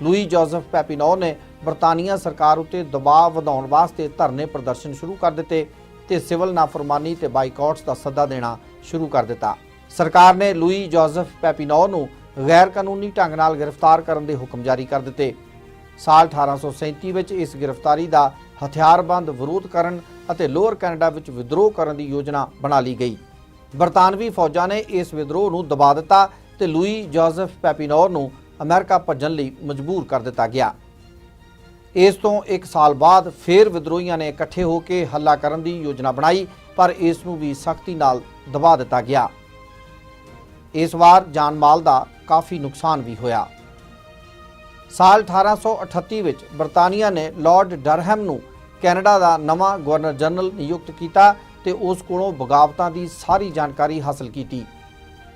ਲੂਈ ਜੋਜ਼ਫ ਪੈਪੀਨੋ ਨੇ ਬਰਤਾਨੀਆ ਸਰਕਾਰ ਉੱਤੇ ਦਬਾਅ ਵਧਾਉਣ ਵਾਸਤੇ ਧਰਨੇ ਪ੍ਰਦਰਸ਼ਨ ਸ਼ੁਰੂ ਕਰ ਦਿੱਤੇ ਤੇ ਸਿਵਲ ਨਾਫਰਮਾਨੀ ਤੇ ਬਾਈਕਾਟਸ ਦਾ ਸੱਦਾ ਦੇਣਾ ਸ਼ੁਰੂ ਕਰ ਦਿੱਤਾ। ਸਰਕਾਰ ਨੇ ਲੂਈ ਜੋਜ਼ਫ ਪੈਪੀਨੋ ਨੂੰ ਗੈਰ ਕਾਨੂੰਨੀ ਢੰਗ ਨਾਲ ਗ੍ਰਿਫਤਾਰ ਕਰਨ ਦੇ ਹੁਕਮ ਜਾਰੀ ਕਰ ਦਿੱਤੇ। ਸਾਲ 1837 ਵਿੱਚ ਇਸ ਗ੍ਰਿਫਤਾਰੀ ਦਾ ਹਥਿਆਰਬੰਦ ਵਿਰੋਧ ਕਰਨ ਅਤੇ ਲੋਅਰ ਕੈਨੇਡਾ ਵਿੱਚ ਵਿਦਰੋਹ ਕਰਨ ਦੀ ਯੋਜਨਾ ਬਣਾ ਲਈ ਗਈ। ਬਰਤਾਨਵੀ ਫੌਜਾਂ ਨੇ ਇਸ ਵਿਦਰੋਹ ਨੂੰ ਦਬਾ ਦਿੱਤਾ ਤੇ ਲੂਈ ਜੋਜ਼ਫ ਪੈਪੀਨੋ ਨੂੰ ਅਮਰੀਕਾ ਭੱਜਣ ਲਈ ਮਜਬੂਰ ਕਰ ਦਿੱਤਾ ਗਿਆ। ਇਸ ਤੋਂ 1 ਸਾਲ ਬਾਅਦ ਫਿਰ ਵਿਦਰੋਹੀਆਂ ਨੇ ਇਕੱਠੇ ਹੋ ਕੇ ਹੱਲਾ ਕਰਨ ਦੀ ਯੋਜਨਾ ਬਣਾਈ, ਪਰ ਇਸ ਨੂੰ ਵੀ ਸਖਤੀ ਨਾਲ ਦਬਾ ਦਿੱਤਾ ਗਿਆ। ਇਸ ਵਾਰ ਜਾਨ ਮਾਲ ਦਾ ਕਾਫੀ ਨੁਕਸਾਨ ਵੀ ਹੋਇਆ। ਸਾਲ 1838 ਵਿੱਚ ਬਰਤਾਨੀਆ ਨੇ ਲਾਰਡ ਡਰਹਮ ਨੂੰ ਕੈਨੇਡਾ ਦਾ ਨਵਾਂ ਗਵਰਨਰ ਜਨਰਲ ਨਿਯੁਕਤ ਕੀਤਾ ਤੇ ਉਸ ਕੋਲੋਂ ਬਗਾਵਤਾਂ ਦੀ ਸਾਰੀ ਜਾਣਕਾਰੀ ਹਾਸਲ ਕੀਤੀ।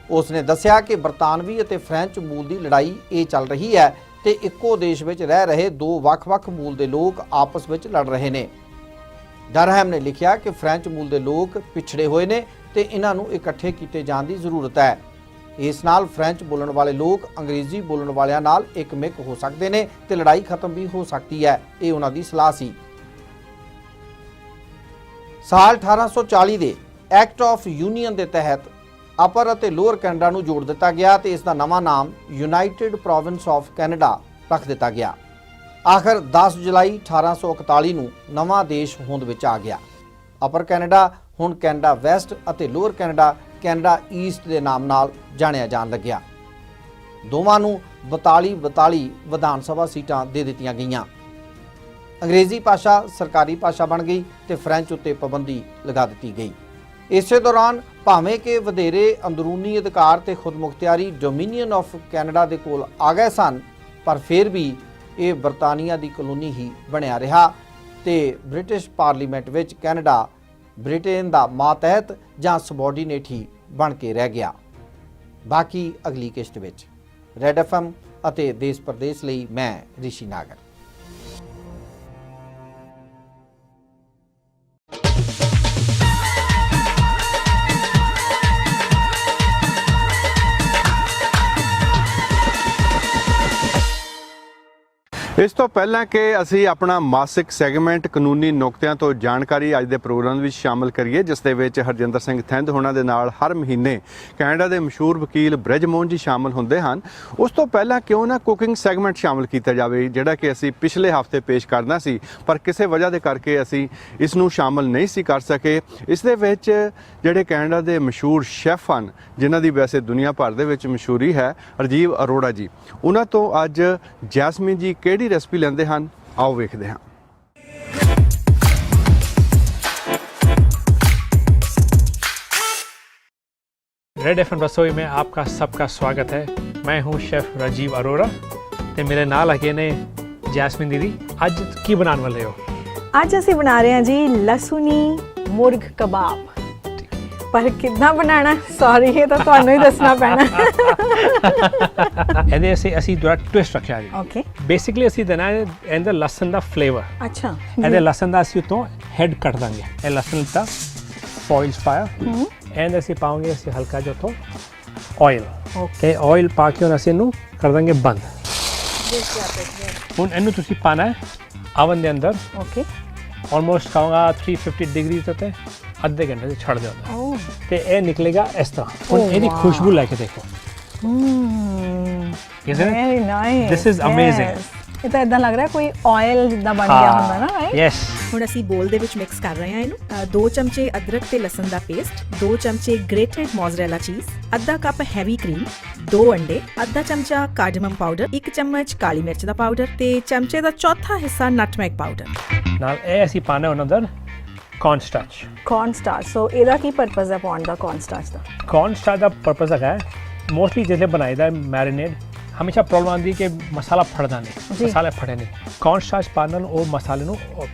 ਉਸ ਨੇ ਦੱਸਿਆ ਕਿ ਬਰਤਾਨਵੀ ਅਤੇ ਫ੍ਰੈਂਚ ਮੂਲ ਦੀ ਲੜਾਈ ਇਹ ਚੱਲ ਰਹੀ ਹੈ ਤੇ ਇੱਕੋ ਦੇਸ਼ ਵਿੱਚ ਰਹਿ ਰਹੇ ਦੋ ਵੱਖ-ਵੱਖ ਮੂਲ ਦੇ ਲੋਕ ਆਪਸ ਵਿੱਚ ਲੜ ਰਹੇ ਨੇ। ਡਰਹਮ ਨੇ ਲਿਖਿਆ ਕਿ ਫ੍ਰੈਂਚ ਮੂਲ ਦੇ ਲੋਕ ਪਿਛੜੇ ਹੋਏ ਨੇ ਤੇ ਇਹਨਾਂ ਨੂੰ ਇਕੱਠੇ ਕੀਤੇ ਜਾਣ ਦੀ ਜ਼ਰੂਰਤ ਹੈ। ਇਸ ਨਾਲ ਫ੍ਰੈਂਚ ਬੋਲਣ ਵਾਲੇ ਲੋਕ ਅੰਗਰੇਜ਼ੀ ਬੋਲਣ ਵਾਲਿਆਂ ਨਾਲ ਇੱਕਮਿਕ ਹੋ ਸਕਦੇ ਨੇ ਤੇ ਲੜਾਈ ਖਤਮ ਵੀ ਹੋ ਸਕਦੀ ਹੈ। ਇਹ ਉਹਨਾਂ ਦੀ ਸਲਾਹ ਸੀ। ਸਾਲ 1840 ਦੇ ਐਕਟ ਆਫ ਯੂਨੀਅਨ ਦੇ ਤਹਿਤ ਅਪਰ ਅਤੇ ਲੋਅਰ ਕੈਨੇਡਾ ਨੂੰ ਜੋੜ ਦਿੱਤਾ ਗਿਆ ਤੇ ਇਸ ਦਾ ਨਵਾਂ ਨਾਮ ਯੂਨਾਈਟਿਡ ਪ੍ਰੋਵਿੰਸ ਆਫ ਕੈਨੇਡਾ ਰੱਖ ਦਿੱਤਾ ਗਿਆ। ਆਖਰ 10 ਜੁਲਾਈ 1841 ਨੂੰ ਨਵਾਂ ਦੇਸ਼ ਹੋਂਦ ਵਿੱਚ ਆ ਗਿਆ। ਅਪਰ ਕੈਨੇਡਾ ਹੁਣ ਕੈਨੇਡਾ ਵੈਸਟ ਅਤੇ ਲੋਅਰ ਕੈਨੇਡਾ ਕੈਨੇਡਾ ਈਸਟ ਦੇ ਨਾਮ ਨਾਲ ਜਾਣਿਆ ਜਾਣ ਲੱਗਿਆ। ਦੋਵਾਂ ਨੂੰ 42 ਵਿਧਾਨ ਸਭਾ ਸੀਟਾਂ ਦੇ ਦਿੱਤੀਆਂ ਗਈਆਂ। ਅੰਗਰੇਜ਼ੀ ਭਾਸ਼ਾ ਸਰਕਾਰੀ ਭਾਸ਼ਾ ਬਣ ਗਈ ਤੇ ਫ੍ਰੈਂਚ ਉੱਤੇ ਪਾਬੰਦੀ ਲਗਾ ਦਿੱਤੀ ਗਈ। ਇਸੇ ਦੌਰਾਨ ਭਾਵੇਂ ਕਿ ਵਧੇਰੇ ਅੰਦਰੂਨੀ ਅਧਿਕਾਰ ਤੇ ਖੁਦਮੁਖਤਿਆਰੀ ਡੋਮੀਨੀਅਨ ਆਫ ਕੈਨੇਡਾ ਦੇ ਕੋਲ ਆ ਗਏ ਸਨ, ਪਰ ਫਿਰ ਵੀ ਇਹ ਬਰਤਾਨੀਆ ਦੀ ਕਲੋਨੀ ਹੀ ਬਣਿਆ ਰਿਹਾ ਤੇ ਬ੍ਰਿਟਿਸ਼ ਪਾਰਲੀਮੈਂਟ ਵਿੱਚ ਕੈਨੇਡਾ ਬ੍ਰਿਟੇਨ ਦਾ ਮਾਤਹਿਤ ਜਾਂ ਸਬਆਰਡੀਨੇਟ ਹੀ ਬਣ ਕੇ ਰਹਿ ਗਿਆ। ਬਾਕੀ ਅਗਲੀ ਕਿਸ਼ਤ ਵਿੱਚ। ਰੈਡ FM ਅਤੇ ਦੇਸ਼ ਪ੍ਰਦੇਸ਼ ਲਈ ਮੈਂ ਰਿਸ਼ੀ ਨਾਗਰ। ਇਸ ਤੋਂ ਪਹਿਲਾਂ ਕਿ ਅਸੀਂ ਆਪਣਾ ਮਾਸਿਕ ਸੈਗਮੈਂਟ ਕਾਨੂੰਨੀ ਨੁਕਤਿਆਂ ਤੋਂ ਜਾਣਕਾਰੀ ਅੱਜ ਦੇ ਪ੍ਰੋਗਰਾਮ ਵਿੱਚ ਸ਼ਾਮਲ ਕਰੀਏ, ਜਿਸ ਦੇ ਵਿੱਚ ਹਰਜਿੰਦਰ ਸਿੰਘ ਥਿੰਦ ਹੋਣਾ ਦੇ ਨਾਲ ਹਰ ਮਹੀਨੇ ਕੈਨੇਡਾ ਦੇ ਮਸ਼ਹੂਰ ਵਕੀਲ ਬ੍ਰਿਜਮੋਹਨ ਜੀ ਸ਼ਾਮਲ ਹੁੰਦੇ ਹਨ। ਉਸ ਤੋਂ ਪਹਿਲਾਂ ਕਿਉਂ ਨਾ ਕੁਕਿੰਗ ਸੈਗਮੈਂਟ ਸ਼ਾਮਲ ਕੀਤਾ ਜਾਵੇ, ਜਿਹੜਾ ਕਿ ਅਸੀਂ ਪਿਛਲੇ ਹਫ਼ਤੇ ਪੇਸ਼ ਕਰਨਾ ਸੀ, ਪਰ ਕਿਸੇ ਵਜ੍ਹਾ ਦੇ ਕਰਕੇ ਅਸੀਂ ਇਸ ਨੂੰ ਸ਼ਾਮਲ ਨਹੀਂ ਸੀ ਕਰ ਸਕੇ। ਇਸ ਦੇ ਵਿੱਚ ਜਿਹੜੇ ਕੈਨੇਡਾ ਦੇ ਮਸ਼ਹੂਰ ਸ਼ੈਫ ਹਨ, ਜਿਨ੍ਹਾਂ ਦੀ ਵੈਸੇ ਦੁਨੀਆ ਭਰ ਦੇ ਵਿੱਚ ਮਸ਼ਹੂਰੀ ਹੈ, ਰਾਜੀਵ ਅਰੋੜਾ ਜੀ, ਉਹਨਾਂ ਤੋਂ ਅੱਜ ਜੈਸਮੀਨ ਜੀ ਕਿਹੜੀ ਰੈਸਪੀ ਲੈਂਦੇ ਹਨ, आओ ਵੇਖਦੇ ਹਾਂ। रेड FM रसोई में आपका सबका स्वागत है। मैं हूं शेफ राजीव अरोड़ा ते मेरे नाल अगे ने जैस्मिन दीदी। अज की बनाने वाले हो? ਅੱਜ ਅਸੀਂ ਬਣਾ ਰਹੇ ਹਾਂ ਜੀ ਲਸੂਨੀ ਮੁਰਗ ਕਬਾਬ। ਪਰ ਕਿੱਦਾਂ ਬਣਾਉਣਾ, ਸੌਰੀ ਇਹ ਤਾਂ ਤੁਹਾਨੂੰ ਹੀ ਦੱਸਣਾ ਪੈਣਾ। ਇਹਦੇ ਅਸੀਂ ਥੋੜਾ ਟਵਿਸਟ ਰੱਖਿਆ ਜੀ। ਓਕੇ, ਬੇਸਿਕਲੀ ਅਸੀਂ ਦੇਣਾ ਹੈ ਇਹਦਾ ਲਸਣ ਦਾ ਫਲੇਵਰ। ਅੱਛਾ, ਇਹਦੇ ਲਸਣ ਦਾ ਅਸੀਂ ਉਤੋਂ ਹੈਡ ਕੱਟ ਦਾਂਗੇ। ਇਹ ਲਸਣ ਦਾ ਫੋਇਲਸ ਪਾਇਆ, ਇਹਦੇ ਅਸੀਂ ਪਾਵਾਂਗੇ ਅਸੀਂ ਹਲਕਾ ਜਿਹਾ ਉਤੋਂ ਆਇਲ। ਓਕੇ, ਆਇਲ ਪਾ ਕੇ ਹੁਣ ਅਸੀਂ ਇਹਨੂੰ ਕਰ ਦਾਂਗੇ ਬੰਦ। ਹੁਣ ਇਹਨੂੰ ਤੁਸੀਂ ਪਾਣਾ ਹੈ ओवन के अंदर। ओके, ऑलमोस्ट कहूँगा 350 डिग्री ते अद्धे घंटे से छड़ देना ते ये निकलेगा इस तरह। हुण इहदी खुशबू लैके देखो। Very nice, this is amazing. ਇਹ ਤਾਂ ਇਦਾਂ ਲੱਗ ਰਿਹਾ ਕੋਈ ਆਇਲ ਜਿੱਦਾਂ ਬਣ ਗਿਆ ਹੁੰਦਾ ਨਾ, ਰਾਈਟ? ਯੈਸ। ਹੁਣ ਅਸੀਂ ਬੋਲ ਦੇ ਵਿੱਚ ਮਿਕਸ ਕਰ ਰਹੇ ਹਾਂ ਇਹਨੂੰ। 2 ਚਮਚੇ ਅਦਰਕ ਤੇ ਲਸਣ ਦਾ ਪੇਸਟ, 2 ਚਮਚੇ ਗ੍ਰੇਟਡ ਮੋਜ਼ਰੇਲਾ ਚੀਜ਼, ਅੱਧਾ ਕੱਪ ਹੈਵੀ ਕਰੀਮ, 2 ਅੰਡੇ, ਅੱਧਾ ਚਮਚਾ ਕਾਰਡਮਮ ਪਾਊਡਰ, 1 ਚਮਚ ਕਾਲੀ ਮਿਰਚ ਦਾ ਪਾਊਡਰ ਤੇ ਚਮਚੇ ਦਾ ਚੌਥਾ ਹਿੱਸਾ ਨਟਮੈਗ ਪਾਊਡਰ। ਨਾਲ ਇਹ ਅਸੀਂ ਪਾਣਾ ਉਹਨਾਂ ਅੰਦਰ ਕੌਰਨ ਸਟਾਰਚ। ਕੌਰਨ ਸਟਾਰਚ, ਸੋ ਇਹਦਾ ਕੀ ਪਰਪਸ ਹੈ ਪਾਉਣ ਦਾ ਕੌਰਨ ਸਟਾਰਚ ਦਾ? ਕੌਰਨ ਸਟਾਰਚ ਦਾ ਪਰਪਸ ਹੈਗਾ ਮੋਸਟਲੀ ਜਿਹੜੇ ਬਣਾਈਦਾ ਮੈਰੀਨੇਡ, ਹਮੇਸ਼ਾ ਪ੍ਰੋਬਲਮ ਆਉਂਦੀ ਕਿ ਮਸਾਲਾ ਫੜਦਾ ਨਹੀਂ, ਮਸਾਲੇ ਫੜੇ ਨਹੀਂ। ਕੌਰਨ ਸਟਾਰਚ ਪਾਉਣ ਨਾਲ ਉਹ ਮਸਾਲੇ ਨੂੰ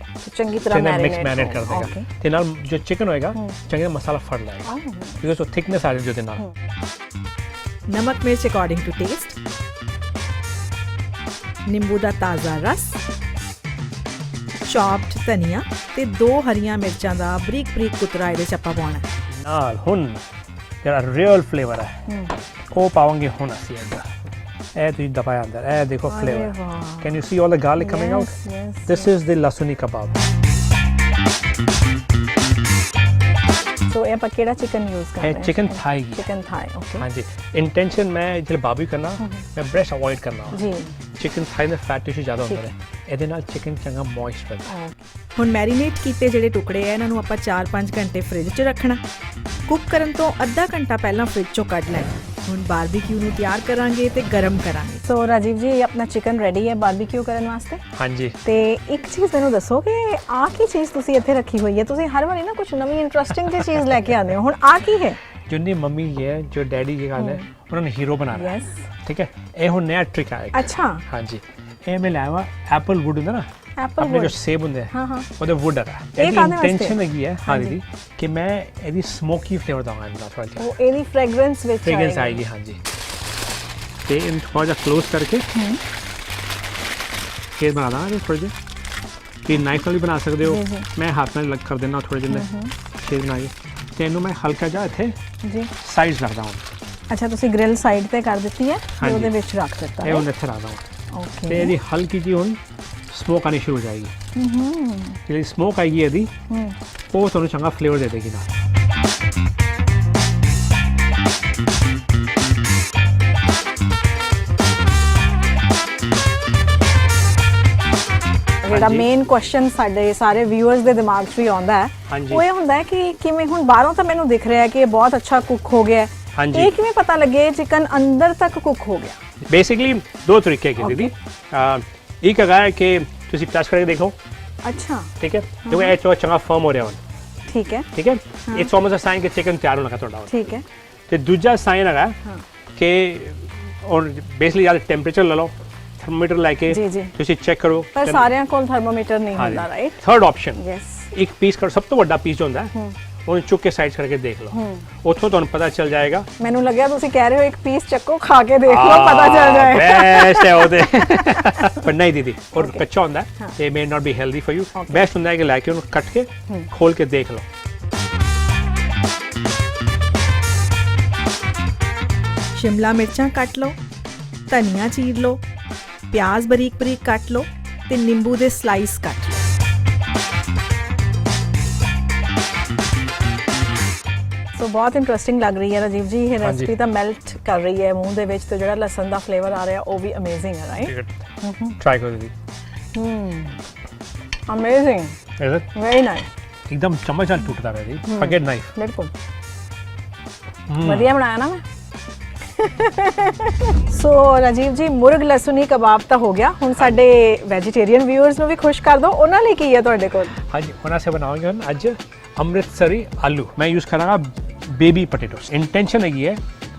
ਚੰਗੀ ਤਰ੍ਹਾਂ ਮੈਰੀਨੇਟ ਕਰ ਦੇਗਾ ਤੇ ਨਾਲ ਜੋ ਚਿਕਨ ਹੋਏਗਾ ਚੰਗੀ ਤਰ੍ਹਾਂ ਮਸਾਲਾ ਫੜ ਲਏਗਾ, ਬਿਕਾਜ਼ ਉਹ ਥਿਕਨੈਸ ਆ ਜਾਏਗੀ ਉਹਦੇ ਨਾਲ। ਨਮਕ ਮਿਰਚ ਅਕੋਰਡਿੰਗ ਟੂ ਟੇਸਟ, ਨਿੰਬੂ ਦਾ ਤਾਜ਼ਾ ਰਸ, ਚੌਪਡ ਧਨੀਆ ਤੇ 2 ਹਰੀਆਂ ਮਿਰਚਾਂ ਦਾ ਬਰੀਕ ਬਰੀਕ ਕੁਤਰਾ ਇਹਦੇ ਚ ਆਪਾਂ ਪਾਉਣਾ ਨਾਲ। ਹੁਣ ਜਿਹੜਾ ਰੀਅਲ ਫਲੇਵਰ ਹੈ ਉਹ ਪਾਵਾਂਗੇ ਹੁਣ ਅਸੀਂ ਅੰਦਰ। ਇਹ ਤੁਸੀਂ ਦਬਾਇਆ ਅੰਦਰ, ਇਹ ਦੇਖੋ flavour. Can you see all the garlic coming out? This is the lasooni kebab. So ਇਹ ਆਪਾਂ ਕਿਹੜਾ ਚਿਕਨ ਯੂਜ਼ ਕਰ ਰਹੇ ਹਾਂ? Chicken thigh. Chicken thigh, okay. हाँ जी, इंटेंशन मैं जो बाबी करना मैं ब्रेस्ट अवॉइड करना जी। चिकन थाई में फैट टिश्यू ज़्यादा होता है, ਇਹਦੇ ਨਾਲ ਚਿਕਨ ਚੰਗਾ ਮੋਇਸਟ ਬਣਦਾ। ਹੁਣ ਮੈਰੀਨੇਟ ਕੀਤੇ ਜਿਹੜੇ ਟੁਕੜੇ ਆ ਇਹਨਾਂ ਨੂੰ ਆਪਾਂ 4-5 ਘੰਟੇ ਫ੍ਰਿਜ 'ਚ ਰੱਖਣਾ। ਕੁੱਕ ਕਰਨ ਤੋਂ ਅੱਧਾ ਘੰਟਾ ਪਹਿਲਾਂ ਫ੍ਰਿਜ 'ਚੋਂ ਕੱਢ ਲੈਣਾ। ਹੁਣ ਬਾਰਬੀਕਿਊ ਨੂੰ ਤਿਆਰ ਕਰਾਂਗੇ ਤੇ ਗਰਮ ਕਰਾਂਗੇ। ਸੋ ਰਾਜੀਵ ਜੀ ਆਪਣਾ ਚਿਕਨ ਰੈਡੀ ਹੈ ਬਾਰਬੀਕਿਊ ਕਰਨ ਵਾਸਤੇ। ਹਾਂਜੀ। ਤੇ ਇੱਕ ਚੀਜ਼ ਮੈਨੂੰ ਦੱਸੋ ਕਿ ਆਹ ਕੀ ਚੀਜ਼ ਤੁਸੀਂ ਇੱਥੇ ਰੱਖੀ ਹੋਈ ਹੈ? ਤੁਸੀਂ ਹਰ ਵਾਰੀ ਨਾ ਕੁਝ ਨਵੀਂ ਇੰਟਰਸਟਿੰਗ ਜਿਹੀ ਚੀਜ਼ ਲੈ ਕੇ ਆਉਂਦੇ ਹੋ, ਹੁਣ ਆਹ ਕੀ ਹੈ? जो नहीं मम्मी ये है जो डैडी की गल है उन्होंने हीरो बनाना है। Yes. ठीक है, ये हुन नया ट्रिक आएगा। अच्छा। हाँ जी, ये मैं लाया हुआ एप्पल वुड होंगे ना, Apple अपने जो wood। सेब होंगे हाँ, हाँ। ਉਹਦੇ वुड है। ਇਹ ਇਹਦੀ ਕਾਹਦੇ ਵਾਸਤੇ? ਇੰਟੈਂਸ਼ਨ ਹੈਗੀ ਹੈ हाँ ਹਾਂ जी। ਦੀਦੀ ਕਿ ਮੈਂ ਇਹਦੀ ਸਮੋਕੀ ਫਲੇਵਰ ਦਵਾਂਗਾ ਇਹਦਾ ਥੋੜਾ ਜਿਹਾ ਉਹ ਇਹਦੀ ਫ੍ਰੈਗਰੈਂਸ ਵਿੱਚ ਫ੍ਰੈਗਰੈਂਸ ਆਏਗੀ। हाँ जी, ਤੇ ਇਹਨੂੰ ਥੋੜਾ ਜਿਹਾ ਕਲੋਜ਼ ਕਰਕੇ ਫੇਰ ਬਣਾ ਦਾਂਗੇ ਥੋੜਾ ਜਿਹਾ। ਕਿ ਨਾਈਫ ਨਾਲ ਵੀ ਬਣਾ ਸਕਦੇ ਹੋ, ਮੈਂ ਹੱਥ ਨਾਲ ਲੱਗ ਕਰ ਦੇਣਾ ਥੋੜੇ ਜਿਹਾ ਸ਼ੇਪ ਬਣਾ ਕੇ। ਤੇ ਇਹਨੂੰ ਮੈਂ ਹਲਕਾ ਜਿਹਾ ਇੱਥੇ ਜੀ ਸਾਈਡਸ ਰੱਖਦਾ ਹਾਂ। ਅੱਛਾ, ਤੁਸੀਂ ਗ੍ਰਿਲ ਸਾਈਡ ਤੇ ਕਰ ਦਿੱਤੀ ਹੈ ਤੇ ਹਾਂਜੀ। ਉਹਦੇ ਵਿੱਚ ਰੱਖ ਦਿੱਤਾ ਇਹ ਹੈ। ਹੁਣ ਇੱਥੇ ਰੱਖਦਾ ਹਾਂ ਓਕੇ। ਤੇ ਇਹਦੀ ਹਲਕੀ ਜਿਹੀ ਹੁਣ ਸਮੋਕ ਆਣੀ ਸ਼ੁਰੂ ਹੋ ਜਾਏਗੀ। ਜਿਹੜੀ ਸਮੋਕ ਆਏਗੀ ਇਹਦੀ ਉਹ ਤੁਹਾਨੂੰ ਚੰਗਾ ਫਲੇਵਰ ਦੇ ਦੇਗੀ ਨਾਲ। ਜਿਹੜਾ ਮੇਨ ਕੁਐਸਚਨ ਸਾਡੇ ਸਾਰੇ ਵਿਊਅਰਸ ਦੇ ਦਿਮਾਗ 'ਚ ਵੀ ਆਉਂਦਾ ਹੈ ਹਾਂਜੀ। ਉਹ ਇਹ ਹੁੰਦਾ ਹੈ ਕਿ ਕਿਵੇਂ ਹੁਣ ਬਾਹਰੋਂ ਤਾਂ ਮੈਨੂੰ ਦਿਖ ਰਿਹਾ ਹੈ ਕਿ ਇਹ ਬਹੁਤ ਅੱਛਾ ਕੁੱਕ ਹੋ ਗਿਆ ਹੈ, ਹਾਂਜੀ। ਇਹ ਕਿਵੇਂ ਪਤਾ ਲੱਗੇ ਚਿਕਨ ਅੰਦਰ ਤੱਕ ਕੁੱਕ ਹੋ ਗਿਆ? ਬੇਸਿਕਲੀ ਦੋ ਤਰੀਕੇ ਹੈਗੇ ਦੀਦੀ। ਇੱਕ ਹੈਗਾ ਹੈ ਕਿ ਤੁਸੀਂ ਟੱਚ ਕਰਕੇ ਦੇਖੋ, ਅੱਛਾ ਠੀਕ ਹੈ, ਦੇਖੋ ਇਹ ਚੋ ਚੰਗਾ ਫਰਮ ਹੋ ਰਿਹਾ ਹੁਣ, ਠੀਕ ਹੈ ਠੀਕ ਹੈ। ਇਟਸ ਆਲਮੋਸਟ ਅ ਸਾਈਨ ਕਿ ਚਿਕਨ ਤਿਆਰ ਹੋਣਾ ਤੁਹਾਡਾ ਹੁਣ। ਠੀਕ ਹੈ ਤੇ ਦੂਜਾ ਸਾਈਨ ਹੈਗਾ ਕਿ ਔਰ ਬੇਸਿਕਲੀ ਯਾਰ ਟੈਂਪਰੇਚਰ ਲੈ ਲਓ, ਥਰਮੋਮੀਟਰ ਲੈ ਕੇ ਜੀ, ਜੀ। ਤੁਸੀਂ ਚੈੱਕ ਕਰੋ। ਪਰ ਸਾਰਿਆਂ ਕੋਲ ਥਰਮੋਮੀਟਰ ਨਹੀਂ ਹੁੰਦਾ, ਰਾਈਟ? Third option, yes. ਇੱਕ ਪੀਸ ਕਰ, ਸਭ ਤੋਂ ਵੱਡਾ ਪੀਸ ਹੁੰਦਾ ਹੈ ਉਹਨੂੰ ਚੁੱਕ ਕੇ ਸਾਈਡ ਕਰਕੇ ਦੇਖ ਲਓ, ਉੱਥੋਂ ਤੁਹਾਨੂੰ ਪਤਾ ਚੱਲ ਜਾਏਗਾ। ਮੈਨੂੰ ਲੱਗਿਆ ਤੁਸੀਂ ਕਹਿ ਰਹੇ ਹੋ ਇੱਕ ਪੀਸ ਚੱਕੋ ਖਾ ਕੇ ਦੇਖ ਲਓ ਪਤਾ ਚੱਲ ਜਾਏਗਾ। ਬੈਸਟ ਹੈ ਉਹਦੇ। ਪਰ ਨਹੀਂ ਦੀਦੀ, ਔਰ ਕੱਚਾ ਹੁੰਦਾ ਹੈ ਤੇ may not be healthy for you. Best ਹੁੰਦਾ ਹੈ ਕਿ ਲੈ ਕੇ ਉਹਨੂੰ ਕੱਟ ਕੇ ਖੋਲ ਕੇ ਦੇਖ ਲਓ। ਸ਼ਿਮਲਾ ਮਿਰਚਾਂ ਕੱਟ ਲਓ, ਧਨੀਆ ਚੀਰ ਲਓ, ਪਿਆਜ਼ ਬਰੀਕ ਬਰੀਕ ਕੱਟ ਲਓ ਤੇ ਨਿੰਬੂ ਦੇ ਸਲਾਈਸ ਕੱਟ ਲਓ। ਸੋ ਬਹੁਤ ਇੰਟਰਸਟਿੰਗ ਲੱਗ ਰਹੀ ਹੈ ਰਾਜੀਵ ਜੀ ਇਹ ਰੈਸਪੀ ਤਾਂ ਮੈਲਟ ਕਰ ਰਹੀ ਹੈ ਮੂੰਹ ਦੇ ਵਿੱਚ ਤੇ ਜਿਹੜਾ ਲਸਣ ਦਾ ਫਲੇਵਰ ਆ ਰਿਹਾ ਉਹ ਵੀ ਅਮੇਜ਼ਿੰਗ ਹੈ, ਰਾਈਟ? ਟਰਾਈ ਕਰੋ ਦੀਦੀ। ਅਮੇਜ਼ਿੰਗ, ਇਹਦਾ ਵੈਰੀ ਨਾਈਸ। ਇੱਕਦਮ ਚਮਚ ਨਾਲ ਟੁੱਟਦਾ ਹੈ ਜੀ, ਫॉरगेट ਨਾਈਫ। ਬਿਲਕੁਲ ਵਧੀਆ ਬਣਾਇਆ ਨਾ ਮੈਂ। ਸੋ ਰਾਜੀਵ ਜੀ ਮੁਰਗ ਲਸੁਨੀ ਕਬਾਬ ਤਾਂ ਹੋ ਗਿਆ, ਹੁਣ ਸਾਡੇ ਵੈਜੀਟੇਰੀਅਨ ਵਿਊਅਰਸ ਨੂੰ ਵੀ ਖੁਸ਼ ਕਰ ਦਿਓ, ਉਹਨਾਂ ਲਈ ਕੀ ਹੈ ਤੁਹਾਡੇ ਕੋਲ? ਹਾਂਜੀ, ਉਹਨਾਂ ਸੇ ਬਣਾਵਾਂਗੇ ਹੁਣ ਅੱਜ ਅੰਮ੍ਰਿਤਸਰੀ ਆਲੂ। ਮੈਂ ਯੂਜ਼ ਕਰਾਂਗਾ ਬੇਬੀ ਪੋਟੇਟੋਸ। ਇੰਟੈਂਸ਼ਨ ਹੈਗੀ ਹੈ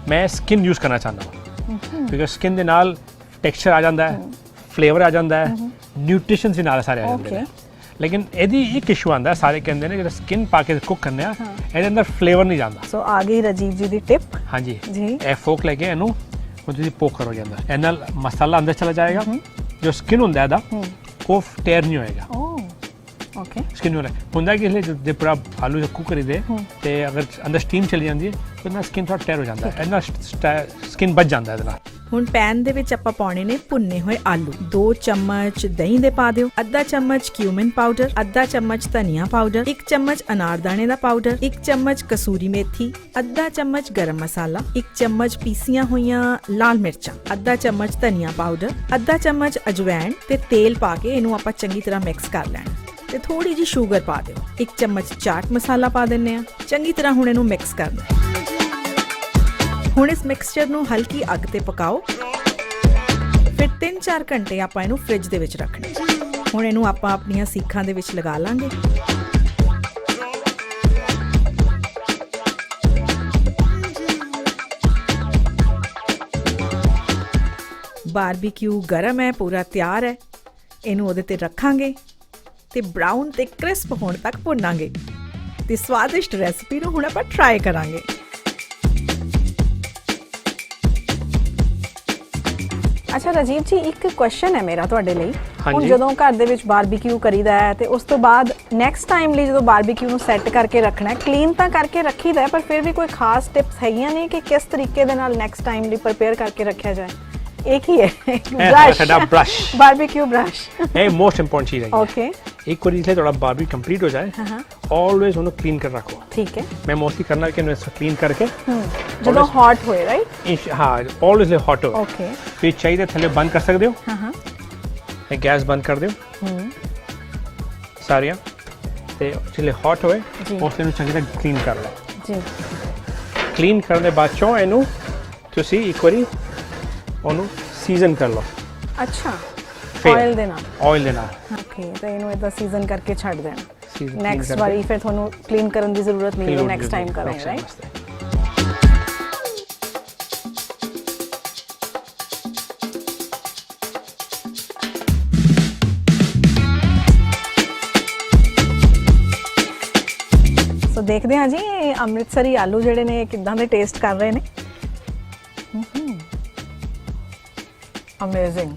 ਮੈਂ ਸਕਿਨ ਯੂਜ਼ ਕਰਨਾ ਚਾਹੁੰਦਾ ਹਾਂ ਬਿਕਾਜ਼ ਸਕਿਨ ਦੇ ਨਾਲ ਟੈਕਸਚਰ ਆ ਜਾਂਦਾ ਹੈ, ਫਲੇਵਰ ਆ ਜਾਂਦਾ ਹੈ, ਨਿਊਟ੍ਰੀਸ਼ਨਸ ਵੀ ਨਾਲ ਸਾਰੇ ਆ ਜਾਂਦੇ ਨੇ। ਲੇਕਿਨ ਇਹਦੀ ਇੱਕ ਇਸ਼ੂ ਆਉਂਦਾ, ਸਾਰੇ ਕਹਿੰਦੇ ਨੇ ਜਿਹੜਾ ਸਕਿਨ ਪਾ ਕੇ ਕੁੱਕ ਕਰਨੇ ਆ ਇਹਦੇ ਅੰਦਰ ਫਲੇਵਰ ਨਹੀਂ ਜਾਂਦਾ। ਸੋ ਆ ਗਈ ਰਾਜੀਵ ਜੀ ਦੀ ਟਿਪ। ਹਾਂਜੀ ਜੀ। ਇਹ ਫੋਕ ਲੈ ਕੇ ਇਹਨੂੰ ਤੁਸੀਂ ਪੋਕ ਕਰੋ ਜਾਂਦਾ, ਇਹ ਨਾਲ ਮਸਾਲਾ ਅੰਦਰ ਚਲਾ ਜਾਏਗਾ, ਜੋ ਸਕਿਨ ਹੁੰਦਾ ਇਹਦਾ ਉਹ ਟੇਅਰ ਨਹੀਂ ਹੋਏਗਾ। ਓਕੇ। ਸਕਿਨ ਹੁੰਦਾ ਕਿ ਜੇ ਪੂਰਾ ਆਲੂ ਜਦ ਕੁੱਕ ਕਰੀਦੇ ਤੇ ਅਗਰ ਅੰਦਰ ਸਟੀਮ ਚਲੀ ਜਾਂਦੀ ਹੈ ਤਾਂ ਨਾ ਸਕਿਨ ਥੋੜਾ ਟੇਅਰ ਹੋ ਜਾਂਦਾ ਹੈ, ਇਹਦਾ ਸਕਿਨ ਬਚ ਜਾਂਦਾ ਇਹਦੇ ਨਾਲ। ਹੁਣ ਪੈਨ ਦੇ ਵਿੱਚ ਆਪਾਂ ਪਾਉਣੇ ਨੇ ਭੁੰਨੇ ਹੋਏ ਆਲੂ। 2 ਚਮਚ ਦਹੀਂ ਦੇ ਪਾ ਦਿਓ, ਅੱਧਾ ਚਮਚ ਕਿਊਮਿਨ ਪਾਊਡਰ, ਅੱਧਾ ਚਮਚ ਧਨੀਆ ਪਾਊਡਰ, 1 ਚਮਚ ਅਨਾਰਦਾਣੇ ਦਾ ਪਾਊਡਰ, 1 ਚਮਚ ਕਸੂਰੀ ਮੇਥੀ, ਅੱਧਾ ਚਮਚ ਗਰਮ ਮਸਾਲਾ, 1 ਚਮਚ ਪੀਸੀਆਂ ਹੋਈਆਂ ਲਾਲ ਮਿਰਚਾਂ, ਅੱਧਾ ਚਮਚ ਧਨੀਆ ਪਾਊਡਰ, ਅੱਧਾ ਚਮਚ ਅਜਵਾਇਣ ਤੇ ਤੇਲ ਪਾ ਕੇ ਇਹਨੂੰ ਆਪਾਂ ਚੰਗੀ ਤਰ੍ਹਾਂ ਮਿਕਸ ਕਰ ਲੈਣਾ ਤੇ ਥੋੜੀ ਜਿਹੀ ਸ਼ੂਗਰ ਪਾ ਦਿਓ। 1 ਚਮਚ ਚਾਟ ਮਸਾਲਾ ਪਾ ਦਿੰਨੇ ਆ। ਚੰਗੀ ਤਰ੍ਹਾਂ ਹੁਣ ਇਹਨੂੰ ਮਿਕਸ ਕਰ ਲਓ। ਹੁਣ ਇਸ ਮਿਕਸਚਰ ਨੂੰ ਹਲਕੀ ਅੱਗ ਤੇ ਪਕਾਓ, ਫਿਰ 3-4 ਘੰਟੇ ਆਪਾਂ ਇਹਨੂੰ ਫ੍ਰਿਜ ਦੇ ਵਿੱਚ ਰੱਖਣਾ। ਹੁਣ ਇਹਨੂੰ ਆਪਾਂ ਆਪਣੀਆਂ ਸੀਖਾਂ ਦੇ ਵਿੱਚ ਲਗਾ ਲਾਂਗੇ। ਬਾਰਬੀਕਿਊ ਗਰਮ ਹੈ, ਪੂਰਾ ਤਿਆਰ ਹੈ। ਇਹਨੂੰ ਉਹਦੇ ਤੇ ਰੱਖਾਂਗੇ ਤੇ ਬ੍ਰਾਊਨ ਤੇ ਕ੍ਰਿਸਪ ਹੋਣ ਤੱਕ ਭੁੰਨਾਂਗੇ ਤੇ ਸਵਾਦਿਸ਼ਟ ਰੈਸਪੀ ਨੂੰ ਹੁਣ ਆਪਾਂ ਟਰਾਈ ਕਰਾਂਗੇ। ਅੱਛਾ ਰਾਜੀਵ ਜੀ ਇੱਕ ਕੁਐਸਚਨ ਹੈ ਮੇਰਾ ਤੁਹਾਡੇ ਲਈ। ਹੁਣ ਹਾਂਜੀ। ਜਦੋਂ ਘਰ ਦੇ ਵਿੱਚ ਬਾਰਬੀਕਿਊ ਕਰੀਦਾ ਹੈ ਤੇ ਉਸ ਤੋਂ ਬਾਅਦ ਨੈਕਸਟ ਟਾਈਮ ਲਈ ਜਦੋਂ ਬਾਰਬੀਕਿਊ ਨੂੰ ਸੈੱਟ ਕਰਕੇ ਰੱਖਣਾ ਹੈ, ਕਲੀਨ ਤਾਂ ਕਰਕੇ ਰੱਖੀਦਾ ਹੈ ਪਰ ਫਿਰ ਵੀ ਕੋਈ ਖਾਸ ਟਿਪਸ ਹੈਗੀਆਂ ਨੇ ਕਿ ਕਿਸ ਤਰੀਕੇ ਦੇ ਨਾਲ ਨੈਕਸਟ ਟਾਈਮ ਲਈ ਪ੍ਰਿਪੇਅਰ ਕਰਕੇ ਰੱਖਿਆ ਜਾਏ? एक ही है साडा ब्रश, बारबेक्यू ब्रश। ਇਹ ਮੋਸਟ ਇੰਪੋਰਟੈਂਟ ਚੀਜ਼ ਹੈ। ओके ਇੱਕ ਵਾਰੀ ਜੇ ਤੁਹਾਡਾ ਬਾਰਬੀ ਕੰਪਲੀਟ ਹੋ ਜਾਏ ਆਲਵੇਜ਼ ਉਹਨੂੰ ਕਲੀਨ ਕਰ ਰੱਖੋ। ठीक है। ਮੈਂ ਮੋਸਟਲੀ ਕਰਨਾ ਕਿ ਇਹਨੂੰ ਕਲੀਨ ਕਰਕੇ ਜਦੋਂ ਹੌਟ ਹੋਏ, ਰਾਈਟ? ਹਾਂ ਆਲਵੇਜ਼ ਲੈ ਹੌਟ ਹੋਏ। ओके। ਫਿਰ ਚਾਹੀਦਾ ਥੱਲੇ ਬੰਦ ਕਰ ਸਕਦੇ ਹੋ। ਹਾਂ ਇਹ ਗੈਸ ਬੰਦ ਕਰ ਦਿਓ ਸਾਰੀਆਂ ਤੇ ਜਿਹੜੇ ਹੌਟ ਹੋਏ ਉਸ ਨੂੰ ਚੰਗੀ ਤਰ੍ਹਾਂ ਕਲੀਨ ਕਰ ਲਓ। ਜੀ। ਕਲੀਨ ਕਰਨ ਦੇ ਬਾਅਦ ਚੋਂ ਇਹਨੂੰ ਤੁਸੀਂ ਇੱਕ ਵਾਰੀ ਉਹਨੂੰ ਸੀਜ਼ਨ ਕਰ ਲਓ ਅੱਛਾ ਫਿਰ ਆਇਲ ਦੇ ਨਾਲ ਆਇਲ ਦੇ ਨਾਲ ਓਕੇ ਤਾਂ ਇਹਨੂੰ ਇਦਾਂ ਸੀਜ਼ਨ ਕਰਕੇ ਛੱਡ ਦੇਣਾ Season clean ਨੈਕਸਟ ਕਰਕੇ। ਵਾਰੀ ਫਿਰ ਤੁਹਾਨੂੰ ਕਲੀਨ ਕਰਨ ਦੀ ਜ਼ਰੂਰਤ ਨਹੀਂ ਹੈ Reload ਨੈਕਸਟ ਟਾਈਮ ਕਰਾਂਗੇ next time ਰਾਈਟ ਵਾਸਤੇ। ਸੋ ਦੇਖਦੇ ਹਾਂ ਜੀ ਇਹ ਅੰਮ੍ਰਿਤਸਰੀ ਆਲੂ ਜਿਹੜੇ ਨੇ ਕਿੱਦਾਂ ਦੇ ਟੇਸਟ ਕਰ ਰਹੇ ਨੇ ਅਮੇਜ਼ਿੰਗ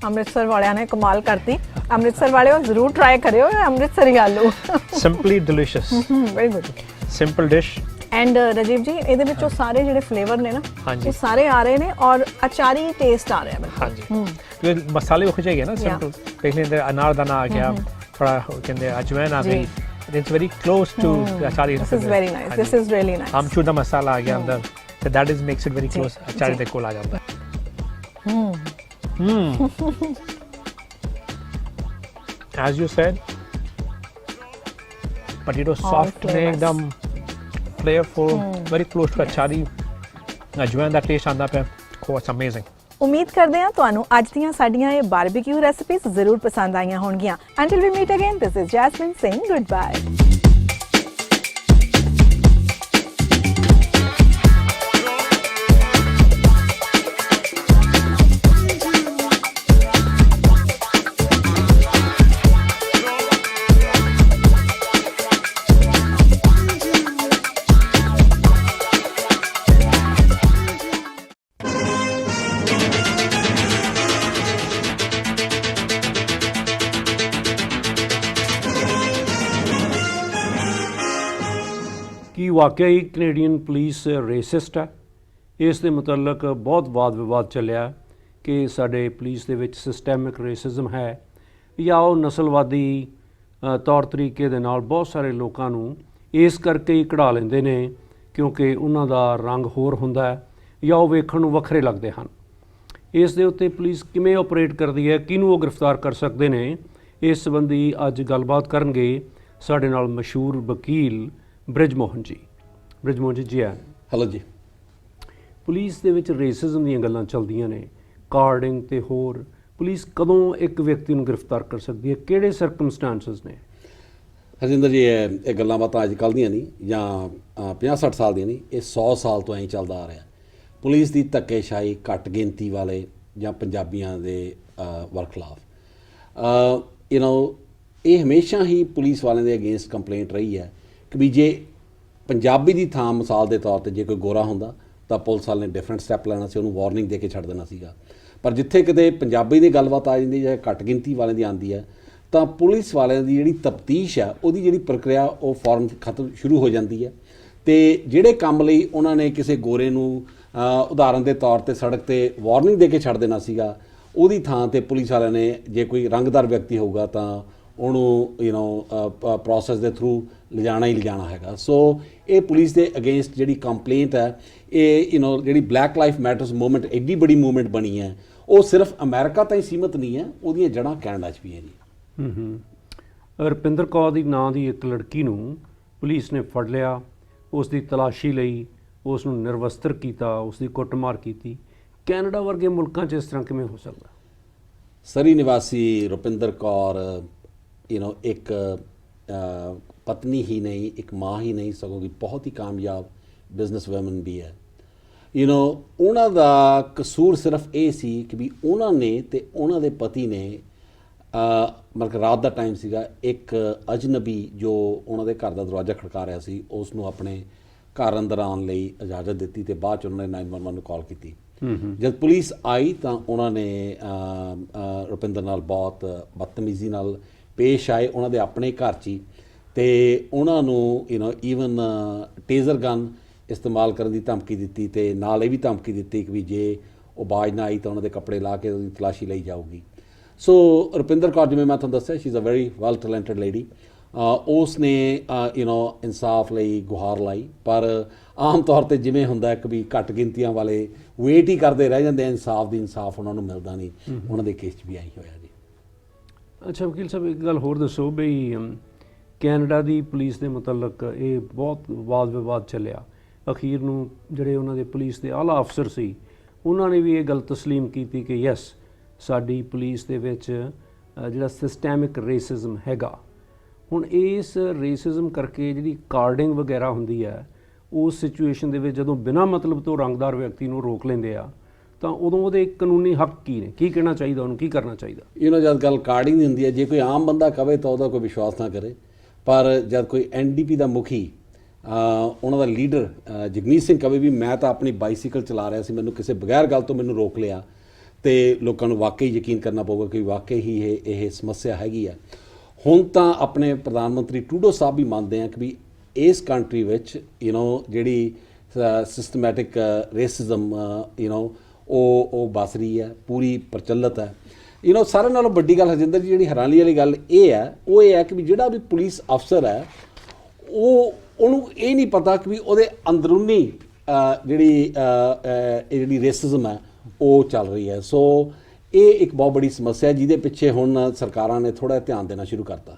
ਅੰਮ੍ਰਿਤਸਰ ਵਾਲਿਆਂ ਨੇ ਕਮਾਲ ਕਰਤੀ ਅੰਮ੍ਰਿਤਸਰ ਵਾਲਿਓ ਜ਼ਰੂਰ ਟਰਾਈ ਕਰਿਓ ਇਹ ਅੰਮ੍ਰਿਤਸਰੀ ਆਲੂ simply delicious very good simple dish. And Rajiv ਜੀ ਇਹਦੇ ਵਿੱਚੋਂ ਸਾਰੇ ਜਿਹੜੇ ਫਲੇਵਰ ਨੇ ਨਾ ਹਾਂਜੀ। ਉਹ ਸਾਰੇ ਆ ਰਹੇ ਨੇ ਔਰ ਅਚਾਰੀ ਟੇਸਟ ਆ ਰਿਹਾ ਬਿਲਕੁਲ ਹਾਂਜੀ ਕਿਉਂਕਿ ਮਸਾਲੇ ਹੋ ਜਾਏਗੇ ਨਾ ਸਿੰਪਲ ਪਹਿਲੇ ਅੰਦਰ ਅਨਾਰਦਾਨਾ ਆ ਗਿਆ ਥੋੜਾ ਕਹਿੰਦੇ ਅਜਵਾਇਨ ਆ ਗਈ it's very close to achari. This is very nice this is really nice ਆਮਚੂਰ ਦਾ ਮਸਾਲਾ ਆ ਗਿਆ ਅੰਦਰ ਤੇ that is makes it very close ਅਚਾਰੀ ਦੇ ਕੋਲ ਆ ਜਾਂਦਾ as you said potato soft ne flavors. ekdam flavorful very close to achari ਅਜਵਾਇਨ ਦਾ ਟੇਸਟ ਆਂਦਾ ਪਿਆ it's amazing। ਉਮੀਦ ਕਰਦੇ ਹਾਂ ਤੁਹਾਨੂੰ ਅੱਜ ਦੀਆਂ ਸਾਡੀਆਂ ਇਹ ਬਾਰਬੀਕਿਊ ਰੈਸਿਪੀਜ਼ ਜ਼ਰੂਰ ਪਸੰਦ ਆਈਆਂ ਹੋਣਗੀਆਂ until we meet again this is Jasmine saying goodbye। ਕੀ ਵਾਕਿਆ ਹੀ ਕੈਨੇਡੀਅਨ ਪੁਲਿਸ ਰੇਸਿਸਟ ਹੈ? ਇਸ ਦੇ ਮੁਤਲਕ ਬਹੁਤ ਵਾਦ ਵਿਵਾਦ ਚੱਲਿਆ ਕਿ ਸਾਡੇ ਪੁਲਿਸ ਦੇ ਵਿੱਚ ਸਿਸਟੈਮਿਕ ਰੇਸਿਜ਼ਮ ਹੈ ਜਾਂ ਉਹ ਨਸਲਵਾਦੀ ਤੌਰ ਤਰੀਕੇ ਦੇ ਨਾਲ ਬਹੁਤ ਸਾਰੇ ਲੋਕਾਂ ਨੂੰ ਇਸ ਕਰਕੇ ਹੀ ਕਢਾ ਲੈਂਦੇ ਨੇ ਕਿਉਂਕਿ ਉਹਨਾਂ ਦਾ ਰੰਗ ਹੋਰ ਹੁੰਦਾ ਹੈ ਜਾਂ ਉਹ ਵੇਖਣ ਨੂੰ ਵੱਖਰੇ ਲੱਗਦੇ ਹਨ। ਇਸ ਦੇ ਉੱਤੇ ਪੁਲਿਸ ਕਿਵੇਂ ਆਪਰੇਟ ਕਰਦੀ ਹੈ, ਕਿਹਨੂੰ ਉਹ ਗ੍ਰਿਫਤਾਰ ਕਰ ਸਕਦੇ ਨੇ, ਇਸ ਸੰਬੰਧੀ ਅੱਜ ਗੱਲਬਾਤ ਕਰਨਗੇ ਸਾਡੇ ਨਾਲ ਮਸ਼ਹੂਰ ਵਕੀਲ ਬ੍ਰਿਜ ਮੋਹਨ ਜੀ। ਬ੍ਰਿਜ ਮੋਹਨ ਜੀ ਆਇਆਂ। ਹੈਲੋ ਜੀ। ਪੁਲਿਸ ਦੇ ਵਿੱਚ ਰੇਸਿਜ਼ਮ ਦੀਆਂ ਗੱਲਾਂ ਚੱਲਦੀਆਂ ਨੇ, ਕਾਰਡਿੰਗ ਤੇ ਹੋਰ, ਪੁਲਿਸ ਕਦੋਂ ਇੱਕ ਵਿਅਕਤੀ ਨੂੰ ਗ੍ਰਿਫਤਾਰ ਕਰ ਸਕਦੀ ਹੈ, ਕਿਹੜੇ ਸਰਕਮਸਟੈਂਸਸ ਨੇ? ਹਰਜਿੰਦਰ ਜੀ ਇਹ ਗੱਲਾਂ ਬਾਤਾਂ ਅੱਜ ਕੱਲ੍ਹ ਦੀਆਂ ਨਹੀਂ ਜਾਂ 50-60 ਸਾਲ ਦੀਆਂ ਨਹੀਂ, ਇਹ 100 ਸਾਲ ਤੋਂ ਐਂ ਚੱਲਦਾ ਆ ਰਿਹਾ। ਪੁਲਿਸ ਦੀ ਧੱਕੇਸ਼ਾਹੀ ਘੱਟ ਗਿਣਤੀ ਵਾਲੇ ਜਾਂ ਪੰਜਾਬੀਆਂ ਦੇ ਵਰਖਲਾਫ ਇਹ ਹਮੇਸ਼ਾ ਹੀ ਪੁਲਿਸ ਵਾਲਿਆਂ ਦੇ ਅਗੇਂਸਟ ਕੰਪਲੇਂਟ ਰਹੀ ਹੈ ਕਿ ਵੀ ਜੇ ਪੰਜਾਬੀ ਦੀ ਥਾਂ ਮਿਸਾਲ ਦੇ ਤੌਰ 'ਤੇ ਜੇ ਕੋਈ ਗੋਰਾ ਹੁੰਦਾ ਤਾਂ ਪੁਲਿਸ ਵਾਲੇ ਨੇ ਡਿਫਰੈਂਟ ਸਟੈਪ ਲੈਣਾ ਸੀ, ਉਹਨੂੰ ਵਾਰਨਿੰਗ ਦੇ ਕੇ ਛੱਡ ਦੇਣਾ ਸੀਗਾ। ਪਰ ਜਿੱਥੇ ਕਿਤੇ ਪੰਜਾਬੀ ਦੀ ਗੱਲਬਾਤ ਆ ਜਾਂਦੀ ਜਾਂ ਘੱਟ ਗਿਣਤੀ ਵਾਲਿਆਂ ਦੀ ਆਉਂਦੀ ਹੈ ਤਾਂ ਪੁਲਿਸ ਵਾਲਿਆਂ ਦੀ ਜਿਹੜੀ ਤਫਤੀਸ਼ ਆ ਉਹਦੀ ਜਿਹੜੀ ਪ੍ਰਕਿਰਿਆ ਉਹ ਫੌਰਨ ਖਤਮ ਸ਼ੁਰੂ ਹੋ ਜਾਂਦੀ ਹੈ। ਤੇ ਜਿਹੜੇ ਕੰਮ ਲਈ ਉਹਨਾਂ ਨੇ ਕਿਸੇ ਗੋਰੇ ਨੂੰ ਉਦਾਹਰਨ ਦੇ ਤੌਰ ਤੇ ਸੜਕ ਤੇ ਵਾਰਨਿੰਗ ਦੇ ਕੇ ਛੱਡ ਦੇਣਾ ਸੀਗਾ, ਉਹਦੀ ਥਾਂ ਤੇ ਪੁਲਿਸ ਵਾਲਿਆਂ ਨੇ ਜੇ ਕੋਈ ਰੰਗਦਾਰ ਵਿਅਕਤੀ ਹੋਊਗਾ ਤਾਂ ਉਹਨੂੰ ਪ੍ਰੋਸੈਸ ਦੇ ਥਰੂ ਲਿਜਾਣਾ ਹੀ ਲਿਜਾਣਾ ਹੈਗਾ। ਸੋ ਇਹ ਪੁਲਿਸ ਦੇ ਅਗੇਂਸਟ ਜਿਹੜੀ ਕੰਪਲੇਂਟ ਹੈ ਇਹ ਜਿਹੜੀ ਬਲੈਕ ਲਾਈਫ ਮੈਟਰਸ ਮੂਵਮੈਂਟ ਐਡੀ ਬੜੀ ਮੂਵਮੈਂਟ ਬਣੀ ਹੈ, ਉਹ ਸਿਰਫ ਅਮਰੀਕਾ ਤਾਂ ਹੀ ਸੀਮਤ ਨਹੀਂ ਹੈ, ਉਹਦੀਆਂ ਜੜ੍ਹਾਂ ਕੈਨੇਡਾ 'ਚ ਵੀ ਹੈ ਜੀ। ਰੁਪਿੰਦਰ ਕੌਰ ਦੀ ਨਾਂ ਦੀ ਇੱਕ ਲੜਕੀ ਨੂੰ ਪੁਲਿਸ ਨੇ ਫੜ ਲਿਆ, ਉਸ ਦੀ ਤਲਾਸ਼ੀ ਲਈ, ਉਸ ਨੂੰ ਨਿਰਵਸਤਰ ਕੀਤਾ, ਉਸ ਦੀ ਕੁੱਟਮਾਰ ਕੀਤੀ। ਕੈਨੇਡਾ ਵਰਗੇ ਮੁਲਕਾਂ 'ਚ ਇਸ ਤਰ੍ਹਾਂ ਕਿਵੇਂ ਹੋ ਸਕਦਾ? ਸਰੀ ਨਿਵਾਸੀ ਰੁਪਿੰਦਰ ਕੌਰ ਇੱਕ ਪਤਨੀ ਹੀ ਨਹੀਂ, ਇੱਕ ਮਾਂ ਹੀ ਨਹੀਂ, ਸਗੋਂ ਕਿ ਬਹੁਤ ਹੀ ਕਾਮਯਾਬ ਬਿਜ਼ਨਸ ਵੂਮਨ ਵੀ ਹੈ। ਉਹਨਾਂ ਦਾ ਕਸੂਰ ਸਿਰਫ ਇਹ ਸੀ ਕਿ ਵੀ ਉਹਨਾਂ ਨੇ ਤੇ ਉਹਨਾਂ ਦੇ ਪਤੀ ਨੇ ਮਤਲਬ ਰਾਤ ਦਾ ਟਾਈਮ ਸੀਗਾ, ਇੱਕ ਅਜਨਬੀ ਜੋ ਉਹਨਾਂ ਦੇ ਘਰ ਦਾ ਦਰਵਾਜ਼ਾ ਖੜਕਾ ਰਿਹਾ ਸੀ ਉਸ ਨੂੰ ਆਪਣੇ ਘਰ ਅੰਦਰ ਆਉਣ ਲਈ ਇਜਾਜ਼ਤ ਦਿੱਤੀ ਤੇ ਬਾਅਦ 'ਚ ਉਹਨਾਂ ਨੇ 911 ਨੂੰ ਕਾਲ ਕੀਤੀ। ਜਦ ਪੁਲਿਸ ਆਈ ਤਾਂ ਉਹਨਾਂ ਨੇ ਰੁਪਿੰਦਰ ਨਾਲ ਬਹੁਤ ਬਦਤਮੀਜ਼ੀ ਨਾਲ ਪੇਸ਼ ਆਏ, ਉਹਨਾਂ ਦੇ ਆਪਣੇ ਘਰ 'ਚ ਹੀ, ਤੇ ਉਹਨਾਂ ਨੂੰ ਈਵਨ ਟੇਜ਼ਰ ਗਨ ਇਸਤੇਮਾਲ ਕਰਨ ਦੀ ਧਮਕੀ ਦਿੱਤੀ ਤੇ ਨਾਲ ਇਹ ਵੀ ਧਮਕੀ ਦਿੱਤੀ ਕਿ ਵੀ ਜੇ ਉਹ ਬਾਜ਼ ਨਾ ਆਈ ਤਾਂ ਉਹਨਾਂ ਦੇ ਕੱਪੜੇ ਲਾ ਕੇ ਉਹਦੀ ਤਲਾਸ਼ੀ ਲਈ ਜਾਊਗੀ। ਸੋ ਰੁਪਿੰਦਰ ਕੌਰ, ਜਿਵੇਂ ਮੈਂ ਤੁਹਾਨੂੰ ਦੱਸਿਆ, she is a very well talented lady. ਉਸ ਨੇ ਇਨਸਾਫ ਲਈ ਗੁਹਾਰ ਲਾਈ, ਪਰ ਆਮ ਤੌਰ 'ਤੇ ਜਿਵੇਂ ਹੁੰਦਾ ਕਿ ਵੀ ਘੱਟ ਗਿਣਤੀਆਂ ਵਾਲੇ ਵੇਟ ਹੀ ਕਰਦੇ ਰਹਿ ਜਾਂਦੇ ਇਨਸਾਫ ਦੀ, ਇਨਸਾਫ ਉਹਨਾਂ ਨੂੰ ਮਿਲਦਾ ਨਹੀਂ। ਉਹਨਾਂ ਦੇ ਕੇਸ 'ਚ ਵੀ ਆਈ ਹੋਇਆ ਜੀ। ਅੱਛਾ ਵਕੀਲ ਸਾਹਿਬ, ਇੱਕ ਗੱਲ ਹੋਰ ਦੱਸੋ ਬਈ ਕੈਨੇਡਾ ਦੀ ਪੁਲਿਸ ਦੇ ਮੁਤਲਕ ਇਹ ਬਹੁਤ ਵਾਦ ਵਿਵਾਦ ਚੱਲਿਆ ਅਖੀਰ ਨੂੰ ਜਿਹੜੇ ਉਹਨਾਂ ਦੇ ਪੁਲਿਸ ਦੇ ਆਲਾ ਅਫਸਰ ਸੀ ਉਹਨਾਂ ਨੇ ਵੀ ਇਹ ਗੱਲ ਤਸਲੀਮ ਕੀਤੀ ਕਿ ਯੈਸ ਸਾਡੀ ਪੁਲਿਸ ਦੇ ਵਿੱਚ ਜਿਹੜਾ ਸਿਸਟੈਮਿਕ ਰੇਸਿਜ਼ਮ ਹੈਗਾ। ਹੁਣ ਇਸ ਰੇਸਿਜ਼ਮ ਕਰਕੇ ਜਿਹੜੀ ਕਾਰਡਿੰਗ ਵਗੈਰਾ ਹੁੰਦੀ ਹੈ ਉਸ ਸਿਚੁਏਸ਼ਨ ਦੇ ਵਿੱਚ ਜਦੋਂ ਬਿਨਾਂ ਮਤਲਬ ਤੋਂ ਰੰਗਦਾਰ ਵਿਅਕਤੀ ਨੂੰ ਰੋਕ ਲੈਂਦੇ ਆ ਤਾਂ ਉਦੋਂ ਉਹਦੇ ਕਾਨੂੰਨੀ ਹੱਕ ਕੀ ਨੇ, ਕੀ ਕਹਿਣਾ ਚਾਹੀਦਾ, ਉਹਨੂੰ ਕੀ ਕਰਨਾ ਚਾਹੀਦਾ? ਜਦ ਗੱਲ ਕਾਰਡਿੰਗ ਦੀ ਹੁੰਦੀ ਹੈ, ਜੇ ਕੋਈ ਆਮ ਬੰਦਾ ਕਵੇ ਤਾਂ ਉਹਦਾ ਕੋਈ ਵਿਸ਼ਵਾਸ ਨਾ ਕਰੇ, ਪਰ ਜਦ ਕੋਈ NDP ਦਾ ਮੁਖੀ ਉਹਨਾਂ ਦਾ ਲੀਡਰ ਜਗਮੀਤ ਸਿੰਘ ਕਵੇ ਵੀ ਮੈਂ ਤਾਂ ਆਪਣੀ ਬਾਈਸਾਈਕਲ ਚਲਾ ਰਿਹਾ ਸੀ, ਮੈਨੂੰ ਕਿਸੇ ਬਗੈਰ ਗੱਲ ਤੋਂ ਮੈਨੂੰ ਰੋਕ ਲਿਆ, ਤੇ ਲੋਕਾਂ ਨੂੰ ਵਾਕਈ ਯਕੀਨ ਕਰਨਾ ਪਊਗਾ ਕਿ ਵਾਕਈ ਹੀ ਇਹ ਸਮੱਸਿਆ ਹੈਗੀ ਆ। ਹੁਣ ਤਾਂ ਆਪਣੇ ਪ੍ਰਧਾਨ ਮੰਤਰੀ ਟਰੂਡੋ ਸਾਹਿਬ ਵੀ ਮੰਨਦੇ ਆ ਕਿ ਵੀ ਇਸ ਕੰਟਰੀ ਵਿੱਚ ਜਿਹੜੀ ਸਿਸਟਮੈਟਿਕ ਰੇਸਿਜ਼ਮ ਉਹ ਬਸ ਰਹੀ ਹੈ, ਪੂਰੀ ਪ੍ਰਚਲਿਤ ਹੈ। ਸਾਰਿਆਂ ਨਾਲੋਂ ਵੱਡੀ ਗੱਲ ਹਰਜਿੰਦਰ ਜੀ ਜਿਹੜੀ ਹੈਰਾਨੀ ਵਾਲੀ ਗੱਲ ਇਹ ਹੈ ਕਿ ਵੀ ਜਿਹੜਾ ਵੀ ਪੁਲਿਸ ਅਫਸਰ ਹੈ ਉਹਨੂੰ ਇਹ ਨਹੀਂ ਪਤਾ ਕਿ ਵੀ ਉਹਦੇ ਅੰਦਰੂਨੀ ਜਿਹੜੀ ਰੇਸਿਜ਼ਮ ਹੈ ਉਹ ਚੱਲ ਰਹੀ ਹੈ। ਸੋ ਇਹ ਇੱਕ ਬਹੁਤ ਬੜੀ ਸਮੱਸਿਆ ਜਿਹਦੇ ਪਿੱਛੇ ਹੁਣ ਸਰਕਾਰਾਂ ਨੇ ਥੋੜ੍ਹਾ ਧਿਆਨ ਦੇਣਾ ਸ਼ੁਰੂ ਕਰਤਾ।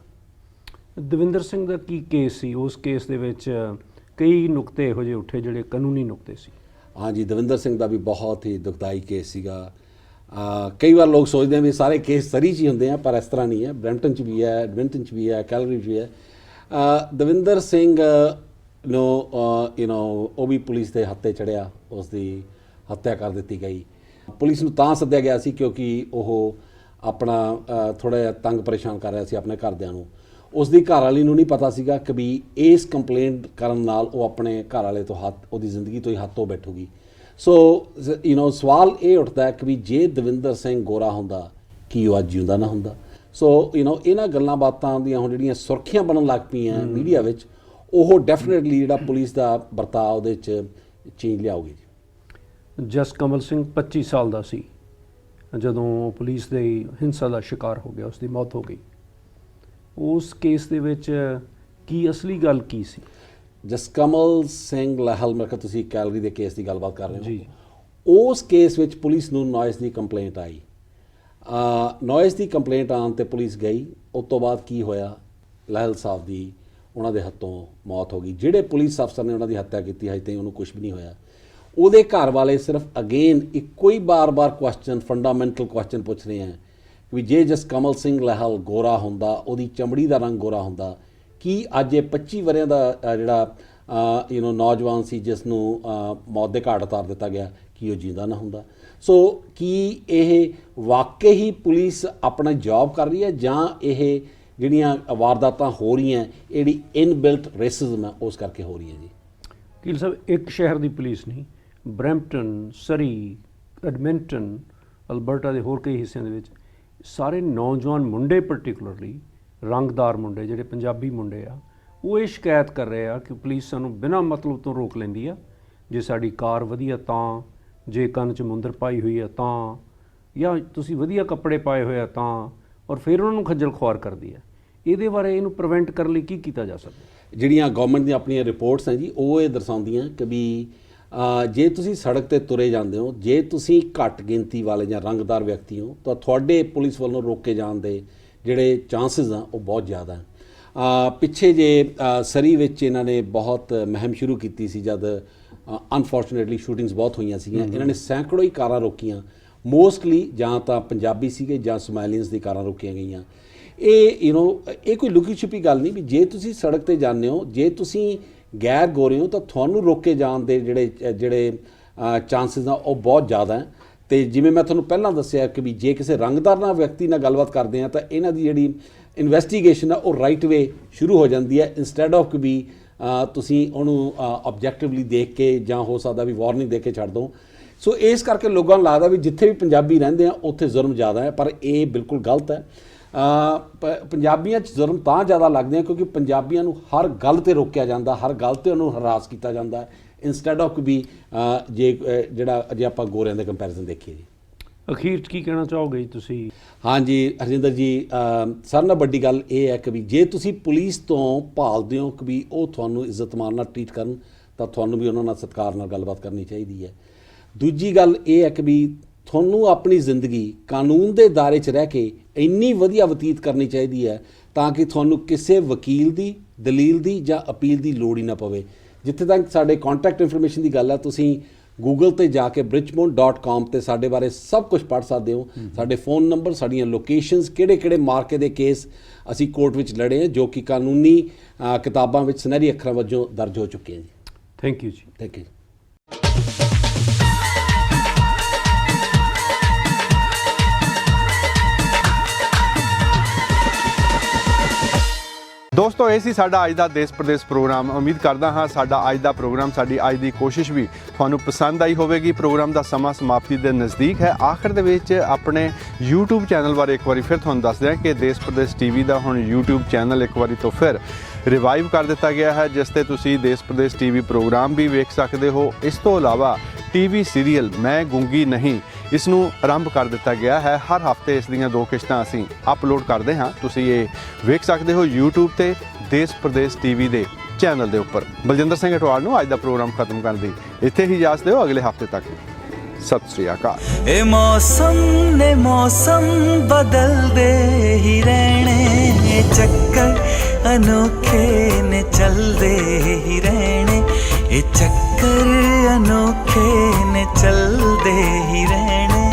ਦਵਿੰਦਰ ਸਿੰਘ ਦਾ ਕੀ ਕੇਸ ਸੀ? ਉਸ ਕੇਸ ਦੇ ਵਿੱਚ ਕਈ ਨੁਕਤੇ ਇਹੋ ਜਿਹੇ ਉੱਠੇ ਜਿਹੜੇ ਕਾਨੂੰਨੀ ਨੁਕਤੇ ਸੀ। ਹਾਂਜੀ, ਦਵਿੰਦਰ ਸਿੰਘ ਦਾ ਵੀ ਬਹੁਤ ਹੀ ਦੁਖਦਾਈ ਕੇਸ ਸੀਗਾ। ਕਈ ਵਾਰ ਲੋਕ ਸੋਚਦੇ ਆ ਵੀ ਸਾਰੇ ਕੇਸ ਸਰੀ 'ਚ ਹੀ ਹੁੰਦੇ ਆ, ਪਰ ਇਸ ਤਰ੍ਹਾਂ ਨਹੀਂ ਹੈ। ਬਰੈਂਪਟਨ 'ਚ ਵੀ ਹੈ, ਐਡਮਿੰਟਨ 'ਚ ਵੀ ਹੈ, ਕੈਲਗਰੀ 'ਚ ਵੀ ਹੈ। ਦਵਿੰਦਰ ਸਿੰਘ ਨੂੰ ਉਹ ਵੀ ਪੁਲਿਸ ਦੇ ਹੱਥੇ ਚੜ੍ਹਿਆ, ਉਸ ਦੀ ਹੱਤਿਆ ਕਰ ਦਿੱਤੀ ਗਈ। ਪੁਲਿਸ ਨੂੰ ਤਾਂ ਸੱਦਿਆ ਗਿਆ ਸੀ ਕਿਉਂਕਿ ਉਹ ਆਪਣਾ ਥੋੜ੍ਹਾ ਜਿਹਾ ਤੰਗ ਪਰੇਸ਼ਾਨ ਕਰ ਰਿਹਾ ਸੀ ਆਪਣੇ ਘਰਦਿਆਂ ਨੂੰ। ਉਸ ਦੀ ਘਰ ਵਾਲੀ ਨੂੰ ਨਹੀਂ ਪਤਾ ਸੀਗਾ ਕਿ ਵੀ ਇਸ ਕੰਪਲੇਂਟ ਕਰਨ ਨਾਲ ਉਹ ਆਪਣੇ ਘਰ ਵਾਲੇ ਤੋਂ ਉਹਦੀ ਜ਼ਿੰਦਗੀ ਤੋਂ ਹੀ ਹੱਥ ਧੋ ਬੈਠੂਗੀ। ਸੋ ਸਵਾਲ ਇਹ ਉੱਠਦਾ ਹੈ ਕਿ ਵੀ ਜੇ ਦਵਿੰਦਰ ਸਿੰਘ ਗੋਰਾ ਹੁੰਦਾ ਕੀ ਉਹ ਅੱਜ ਜਿਉਂਦਾ ਨਾ ਹੁੰਦਾ। ਸੋ ਇਹਨਾਂ ਗੱਲਾਂ ਬਾਤਾਂ ਦੀਆਂ ਹੁਣ ਜਿਹੜੀਆਂ ਸੁਰਖੀਆਂ ਬਣਨ ਲੱਗ ਪਈਆਂ ਮੀਡੀਆ ਵਿੱਚ, ਉਹ ਡੈਫੀਨੇਟਲੀ ਜਿਹੜਾ ਪੁਲਿਸ ਦਾ ਵਰਤਾਅ ਉਹਦੇ 'ਚ ਚੇਂਜ ਲਿਆਉਗੀ। ਜਸ ਕਮਲ ਸਿੰਘ 25 ਸਾਲ ਦਾ ਸੀ ਜਦੋਂ ਪੁਲਿਸ ਦੇ ਹਿੰਸਾ ਦਾ ਸ਼ਿਕਾਰ ਹੋ ਗਿਆ, ਉਸ ਦੀ ਮੌਤ ਹੋ ਗਈ। ਉਸ ਕੇਸ ਦੇ ਵਿੱਚ ਕੀ ਅਸਲੀ ਗੱਲ ਕੀ ਸੀ? ਜਸਕਮਲ ਸਿੰਘ ਲਹਿਲ, ਮੈਂ ਕਿਹਾ ਤੁਸੀਂ ਕੈਲਗਰੀ ਦੇ ਕੇਸ ਦੀ ਗੱਲਬਾਤ ਕਰ ਰਹੇ ਹੋ ਜੀ। ਉਸ ਕੇਸ ਵਿੱਚ ਪੁਲਿਸ ਨੂੰ ਨੋਇਸ ਦੀ ਕੰਪਲੇਂਟ ਆਈ। ਨੋਇਸ ਦੀ ਕੰਪਲੇਂਟ ਆਉਣ 'ਤੇ ਪੁਲਿਸ ਗਈ। ਉਸ ਤੋਂ ਬਾਅਦ ਕੀ ਹੋਇਆ, ਲਹਿਲ ਸਾਹਿਬ ਦੀ ਉਹਨਾਂ ਦੇ ਹੱਥੋਂ ਮੌਤ ਹੋ ਗਈ। ਜਿਹੜੇ ਪੁਲਿਸ ਅਫਸਰ ਨੇ ਉਹਨਾਂ ਦੀ ਹੱਤਿਆ ਕੀਤੀ ਹਜੇ ਤਾਈਂ ਉਹਨੂੰ ਕੁਝ ਵੀ ਨਹੀਂ ਹੋਇਆ। ਉਹਦੇ ਘਰ ਵਾਲੇ ਸਿਰਫ ਅਗੇਨ ਇੱਕੋ ਹੀ ਬਾਰ-ਬਾਰ ਕੁਐਸਚਨ, ਫੰਡਾਮੈਂਟਲ ਕੁਐਸਚਨ ਪੁੱਛ ਰਹੇ ਹੈ ਵੀ ਜੇ ਜਸਕਮਲ ਸਿੰਘ ਲਹਿਲ ਗੋਰਾ ਹੁੰਦਾ, ਉਹਦੀ ਚਮੜੀ ਦਾ ਰੰਗ ਗੋਰਾ ਹੁੰਦਾ, ਕੀ ਅੱਜ ਇਹ 25 ਵਰ੍ਹਿਆਂ ਦਾ ਜਿਹੜਾ ਨੌਜਵਾਨ ਸੀ ਜਿਸ ਨੂੰ ਮੌਤ ਦੇ ਘਾਟ ਉਤਾਰ ਦਿੱਤਾ ਗਿਆ, ਕੀ ਉਹ ਜਿੰਦਾ ਨਾ ਹੁੰਦਾ? ਸੋ ਕੀ ਇਹ ਵਾਕਈ ਹੀ ਪੁਲਿਸ ਆਪਣਾ ਜੌਬ ਕਰ ਰਹੀ ਹੈ ਜਾਂ ਇਹ ਜਿਹੜੀਆਂ ਵਾਰਦਾਤਾਂ ਹੋ ਰਹੀਆਂ ਜਿਹੜੀ ਇਨਬਿਲਟ ਰੇਸਿਜ਼ਮ ਹੈ ਉਸ ਕਰਕੇ ਹੋ ਰਹੀ ਹੈ? ਜੀ ਕੀਲ ਸਾਹਿਬ, ਇੱਕ ਸ਼ਹਿਰ ਦੀ ਪੁਲਿਸ ਨਹੀਂ, ਬਰੈਂਪਟਨ, ਸਰੀ, ਐਡਮਿੰਟਨ, ਅਲਬਰਟਾ ਦੇ ਹੋਰ ਕਈ ਹਿੱਸਿਆਂ ਦੇ ਵਿੱਚ ਸਾਰੇ ਨੌਜਵਾਨ ਮੁੰਡੇ, ਪਾਰਟਿਕੂਲਰਲੀ ਰੰਗਦਾਰ ਮੁੰਡੇ ਜਿਹੜੇ ਪੰਜਾਬੀ ਮੁੰਡੇ ਆ, ਉਹ ਇਹ ਸ਼ਿਕਾਇਤ ਕਰ ਰਹੇ ਆ ਕਿ ਪੁਲਿਸ ਸਾਨੂੰ ਬਿਨਾਂ ਮਤਲਬ ਤੋਂ ਰੋਕ ਲੈਂਦੀ ਆ। ਜੇ ਸਾਡੀ ਕਾਰ ਵਧੀਆ ਤਾਂ, ਜੇ ਕੰਨ 'ਚ ਮੁੰਦਰ ਪਾਈ ਹੋਈ ਆ ਤਾਂ, ਜਾਂ ਤੁਸੀਂ ਵਧੀਆ ਕੱਪੜੇ ਪਾਏ ਹੋਏ ਆ ਤਾਂ, ਔਰ ਫਿਰ ਉਹਨਾਂ ਨੂੰ ਖੱਜਲ ਖੁਆਰ ਕਰਦੀ ਆ। ਇਹਦੇ ਬਾਰੇ ਇਹਨੂੰ ਪ੍ਰੀਵੈਂਟ ਕਰਨ ਲਈ ਕੀ ਕੀਤਾ ਜਾ ਸਕਦਾ? ਜਿਹੜੀਆਂ ਗਵਰਨਮੈਂਟ ਦੀਆਂ ਆਪਣੀਆਂ ਰਿਪੋਰਟਸ ਹੈ ਜੀ, ਉਹ ਇਹ ਦਰਸਾਉਂਦੀਆਂ ਕਿ ਵੀ ਜੇ ਤੁਸੀਂ ਸੜਕ 'ਤੇ ਤੁਰੇ ਜਾਂਦੇ ਹੋ, ਜੇ ਤੁਸੀਂ ਘੱਟ ਗਿਣਤੀ ਵਾਲੇ ਜਾਂ ਰੰਗਦਾਰ ਵਿਅਕਤੀ ਹੋ, ਤਾਂ ਤੁਹਾਡੇ ਪੁਲਿਸ ਵੱਲੋਂ ਰੋਕੇ ਜਾਣ ਦੇ ਜਿਹੜੇ ਚਾਂਸਿਸ ਆ ਉਹ ਬਹੁਤ ਜ਼ਿਆਦਾ ਹੈ। ਪਿੱਛੇ ਜੇ ਸਰੀ ਵਿੱਚ ਇਹਨਾਂ ਨੇ ਬਹੁਤ ਮੁਹਿੰਮ ਸ਼ੁਰੂ ਕੀਤੀ ਸੀ ਜਦ ਅਨਫੋਰਚੂਨੇਟਲੀ ਸ਼ੂਟਿੰਗਸ ਬਹੁਤ ਹੋਈਆਂ ਸੀਗੀਆਂ। ਇਹਨਾਂ ਨੇ ਸੈਂਕੜੋ ਹੀ ਕਾਰਾਂ ਰੋਕੀਆਂ, ਮੋਸਟਲੀ ਜਾਂ ਤਾਂ ਪੰਜਾਬੀ ਸੀਗੇ ਜਾਂ ਸਮਾਈਲੀਅਨਸ ਦੀ ਕਾਰਾਂ ਰੋਕੀਆਂ ਗਈਆਂ। ਇਹ ਕੋਈ ਲੁਕੀ ਛੁਪੀ ਗੱਲ ਨਹੀਂ ਵੀ ਜੇ ਤੁਸੀਂ ਸੜਕ 'ਤੇ ਜਾਂਦੇ ਹੋ, ਜੇ ਤੁਸੀਂ ਗੈਰ ਗੋਰੇ ਹੋ, ਤਾਂ ਤੁਹਾਨੂੰ ਰੋਕੇ ਜਾਣ ਦੇ ਜਿਹੜੇ ਚਾਂਸਿਸ ਆ ਉਹ ਬਹੁਤ ਜ਼ਿਆਦਾ ਹੈ। ਅਤੇ ਜਿਵੇਂ ਮੈਂ ਤੁਹਾਨੂੰ ਪਹਿਲਾਂ ਦੱਸਿਆ ਕਿ ਵੀ ਜੇ ਕਿਸੇ ਰੰਗਦਾਰ ਨਾਲ ਵਿਅਕਤੀ ਨਾਲ ਗੱਲਬਾਤ ਕਰਦੇ ਹਾਂ ਤਾਂ ਇਹਨਾਂ ਦੀ ਜਿਹੜੀ ਇਨਵੈਸਟੀਗੇਸ਼ਨ ਆ ਉਹ ਰਾਈਟ ਵੇ ਸ਼ੁਰੂ ਹੋ ਜਾਂਦੀ ਹੈ, ਇੰਸਟੈਡ ਆਫ ਕਿ ਵੀ ਤੁਸੀਂ ਉਹਨੂੰ ਆਬਜੈਕਟਿਵਲੀ ਦੇਖ ਕੇ ਜਾਂ ਹੋ ਸਕਦਾ ਵੀ ਵਾਰਨਿੰਗ ਦੇ ਕੇ ਛੱਡ ਦਿਓ। ਸੋ ਇਸ ਕਰਕੇ ਲੋਕਾਂ ਨੂੰ ਲੱਗਦਾ ਵੀ ਜਿੱਥੇ ਵੀ ਪੰਜਾਬੀ ਰਹਿੰਦੇ ਆ ਉੱਥੇ ਜ਼ੁਲਮ ਜ਼ਿਆਦਾ ਹੈ, ਪਰ ਇਹ ਬਿਲਕੁਲ ਗਲਤ ਹੈ। ਪੰਜਾਬੀਆਂ 'ਚ ਜ਼ੁਲਮ ਤਾਂ ਜ਼ਿਆਦਾ ਲੱਗਦੇ ਆ ਕਿਉਂਕਿ ਪੰਜਾਬੀਆਂ ਨੂੰ ਹਰ ਗੱਲ 'ਤੇ ਰੋਕਿਆ ਜਾਂਦਾ, ਹਰ ਗੱਲ 'ਤੇ ਉਹਨੂੰ ਹਰਾਸ ਕੀਤਾ ਜਾਂਦਾ, ਇੰਸਟੈਡ ਆਫ ਵੀ ਜੇ ਆਪਾਂ ਗੋਰਿਆਂ ਦੇ ਕੰਪੈਰੀਜ਼ਨ ਦੇਖੀਏ। ਜੀ ਅਖੀਰ 'ਚ ਕੀ ਕਹਿਣਾ ਚਾਹੋਗੇ ਜੀ ਤੁਸੀਂ? ਹਾਂਜੀ ਹਰਜਿੰਦਰ ਜੀ, ਸਾਰਿਆਂ ਨਾਲੋਂ ਵੱਡੀ ਗੱਲ ਇਹ ਹੈ ਕਿ ਵੀ ਜੇ ਤੁਸੀਂ ਪੁਲਿਸ ਤੋਂ ਭਾਲਦੇ ਹੋ ਕਿ ਵੀ ਉਹ ਤੁਹਾਨੂੰ ਇੱਜ਼ਤ ਮਾਣ ਨਾਲ ਟਰੀਟ ਕਰਨ, ਤਾਂ ਤੁਹਾਨੂੰ ਵੀ ਉਹਨਾਂ ਨਾਲ ਸਤਿਕਾਰ ਨਾਲ ਗੱਲਬਾਤ ਕਰਨੀ ਚਾਹੀਦੀ ਹੈ। ਦੂਜੀ ਗੱਲ ਇਹ ਹੈ ਕਿ ਵੀ ਤੁਹਾਨੂੰ ਆਪਣੀ ਜ਼ਿੰਦਗੀ ਕਾਨੂੰਨ ਦੇ ਦਾਇਰੇ 'ਚ ਰਹਿ ਕੇ ਇੰਨੀ ਵਧੀਆ ਬਤੀਤ ਕਰਨੀ ਚਾਹੀਦੀ ਹੈ ਤਾਂ ਕਿ ਤੁਹਾਨੂੰ ਕਿਸੇ ਵਕੀਲ ਦੀ, ਦਲੀਲ ਦੀ ਜਾਂ ਅਪੀਲ ਦੀ ਲੋੜ ਹੀ ਨਾ ਪਵੇ। ਜਿੱਥੇ ਤੱਕ ਸਾਡੇ ਕੰਟੈਕਟ ਇਨਫੋਰਮੇਸ਼ਨ ਦੀ ਗੱਲ ਹੈ, ਤੁਸੀਂ ਗੂਗਲ ਤੇ ਜਾ ਕੇ bridgemont.com ਤੇ ਸਾਡੇ ਬਾਰੇ ਸਭ ਕੁਝ ਪੜ੍ਹ ਸਕਦੇ ਹੋ। ਸਾਡੇ ਫੋਨ ਨੰਬਰ, ਸਾਡੀਆਂ ਲੋਕੇਸ਼ਨਸ, ਕਿਹੜੇ ਮਾਰਕੇ ਦੇ ਕੇਸ ਅਸੀਂ ਕੋਰਟ ਵਿੱਚ ਲੜੇ ਹਾਂ, ਜੋ ਕਿ ਕਾਨੂੰਨੀ ਕਿਤਾਬਾਂ ਵਿੱਚ ਸੁਨਹਿਰੀ ਅੱਖਰਾਂ ਵਜੋਂ ਦਰਜ ਹੋ ਚੁੱਕੇ ਹਨ ਜੀ। ਥੈਂਕ ਯੂ ਜੀ। Thank you. ਦੋਸਤੋ, ਇਹ ਸੀ ਸਾਡਾ ਅੱਜ ਦਾ ਦੇਸ਼ ਪ੍ਰਦੇਸ਼ ਪ੍ਰੋਗਰਾਮ। ਉਮੀਦ ਕਰਦਾ ਹਾਂ ਸਾਡਾ ਅੱਜ ਦਾ ਪ੍ਰੋਗਰਾਮ, ਸਾਡੀ ਅੱਜ ਦੀ ਕੋਸ਼ਿਸ਼ ਵੀ ਤੁਹਾਨੂੰ ਪਸੰਦ ਆਈ ਹੋਵੇਗੀ। ਪ੍ਰੋਗਰਾਮ ਦਾ ਸਮਾਂ ਸਮਾਪਤੀ ਦੇ ਨਜ਼ਦੀਕ ਹੈ। ਆਖਰ ਦੇ ਵਿੱਚ ਆਪਣੇ YouTube ਚੈਨਲ ਬਾਰੇ ਇੱਕ ਵਾਰੀ ਫਿਰ ਤੁਹਾਨੂੰ ਦੱਸਦੇ ਹਾਂ ਕਿ ਦੇਸ਼ ਪ੍ਰਦੇਸ਼ TV ਦਾ ਹੁਣ YouTube ਚੈਨਲ ਇੱਕ ਵਾਰੀ ਤੋਂ ਫਿਰ ਰਿਵਾਈਵ ਕਰ ਦਿੱਤਾ ਗਿਆ ਹੈ, ਜਿਸ ਤੇ ਤੁਸੀਂ ਦੇਸ਼ ਪ੍ਰਦੇਸ਼ TV ਪ੍ਰੋਗਰਾਮ ਵੀ ਵੇਖ ਸਕਦੇ ਹੋ। ਇਸ ਤੋਂ ਇਲਾਵਾ TV ਸੀਰੀਅਲ ਮੈਂ ਗੂੰਗੀ ਨਹੀਂ, ਇਸ ਨੂੰ ਆਰੰਭ ਕਰ ਦਿੱਤਾ ਗਿਆ ਹੈ। ਹਰ ਹਫਤੇ ਇਸ ਦੀਆਂ 2 ਕਿਸ਼ਤਾਂ ਅਸੀਂ ਅਪਲੋਡ ਕਰਦੇ ਹਾਂ। ਤੁਸੀਂ ਇਹ ਵੇਖ ਸਕਦੇ ਹੋ YouTube ਤੇ ਦੇਸ਼ ਪ੍ਰਦੇਸ਼ TV ਦੇ ਚੈਨਲ ਦੇ ਉੱਪਰ। ਬਲਜਿੰਦਰ ਸਿੰਘ ਅਟਵਾਲ ਨੂੰ ਅੱਜ ਦਾ ਪ੍ਰੋਗਰਾਮ ਖਤਮ ਕਰਨ ਦੀ ਇੱਥੇ ਹੀ ਇਜਾਜ਼ਤ ਦਿਓ। ਅਗਲੇ ਹਫਤੇ ਤੱਕ ਸਤਿ ਸ੍ਰੀ ਅਕਾਲ। ਇਹ ਮੌਸਮ ਨੇ ਮੌਸਮ ਬਦਲਦੇ ਹੀ ਰਹਿਣੇ, ਚੱਕਰ ਅਨੋਖੇ ਨੇ ਚੱਲਦੇ ਹੀ ਰਹਿਣੇ, ਇਹ ਚੱਕਰ ਅਨੋਖੇ ਨੇ ਚੱਲਦੇ ਹੀ ਰਹਿਣੇ।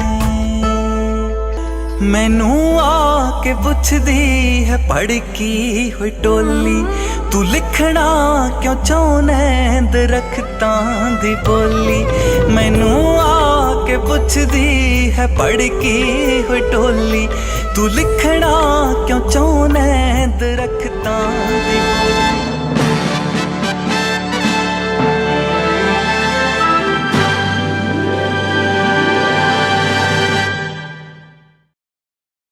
ਮੈਨੂੰ ਆ ਕੇ ਪੁੱਛਦੀ ਹੈ ਭੜਕੀ ਹੋਈ ਟੋਲੀ, ਤੂੰ ਲਿਖਣਾ ਕਿਉਂ ਚਾਹੁੰਦਾ ਦਰਖਤਾਂ ਦੀ ਬੋਲੀ। ਮੈਨੂੰ ਆ ਕੇ ਪੁੱਛਦੀ ਹੈ ਭੜਕੀ ਹੋਈ ਟੋਲੀ, ਤੂੰ ਲਿਖਣਾ ਕਿਉਂ ਚਾਹੁੰਦਾ ਦਰਖਤਾਂ ਦੀ ਬੋਲੀ।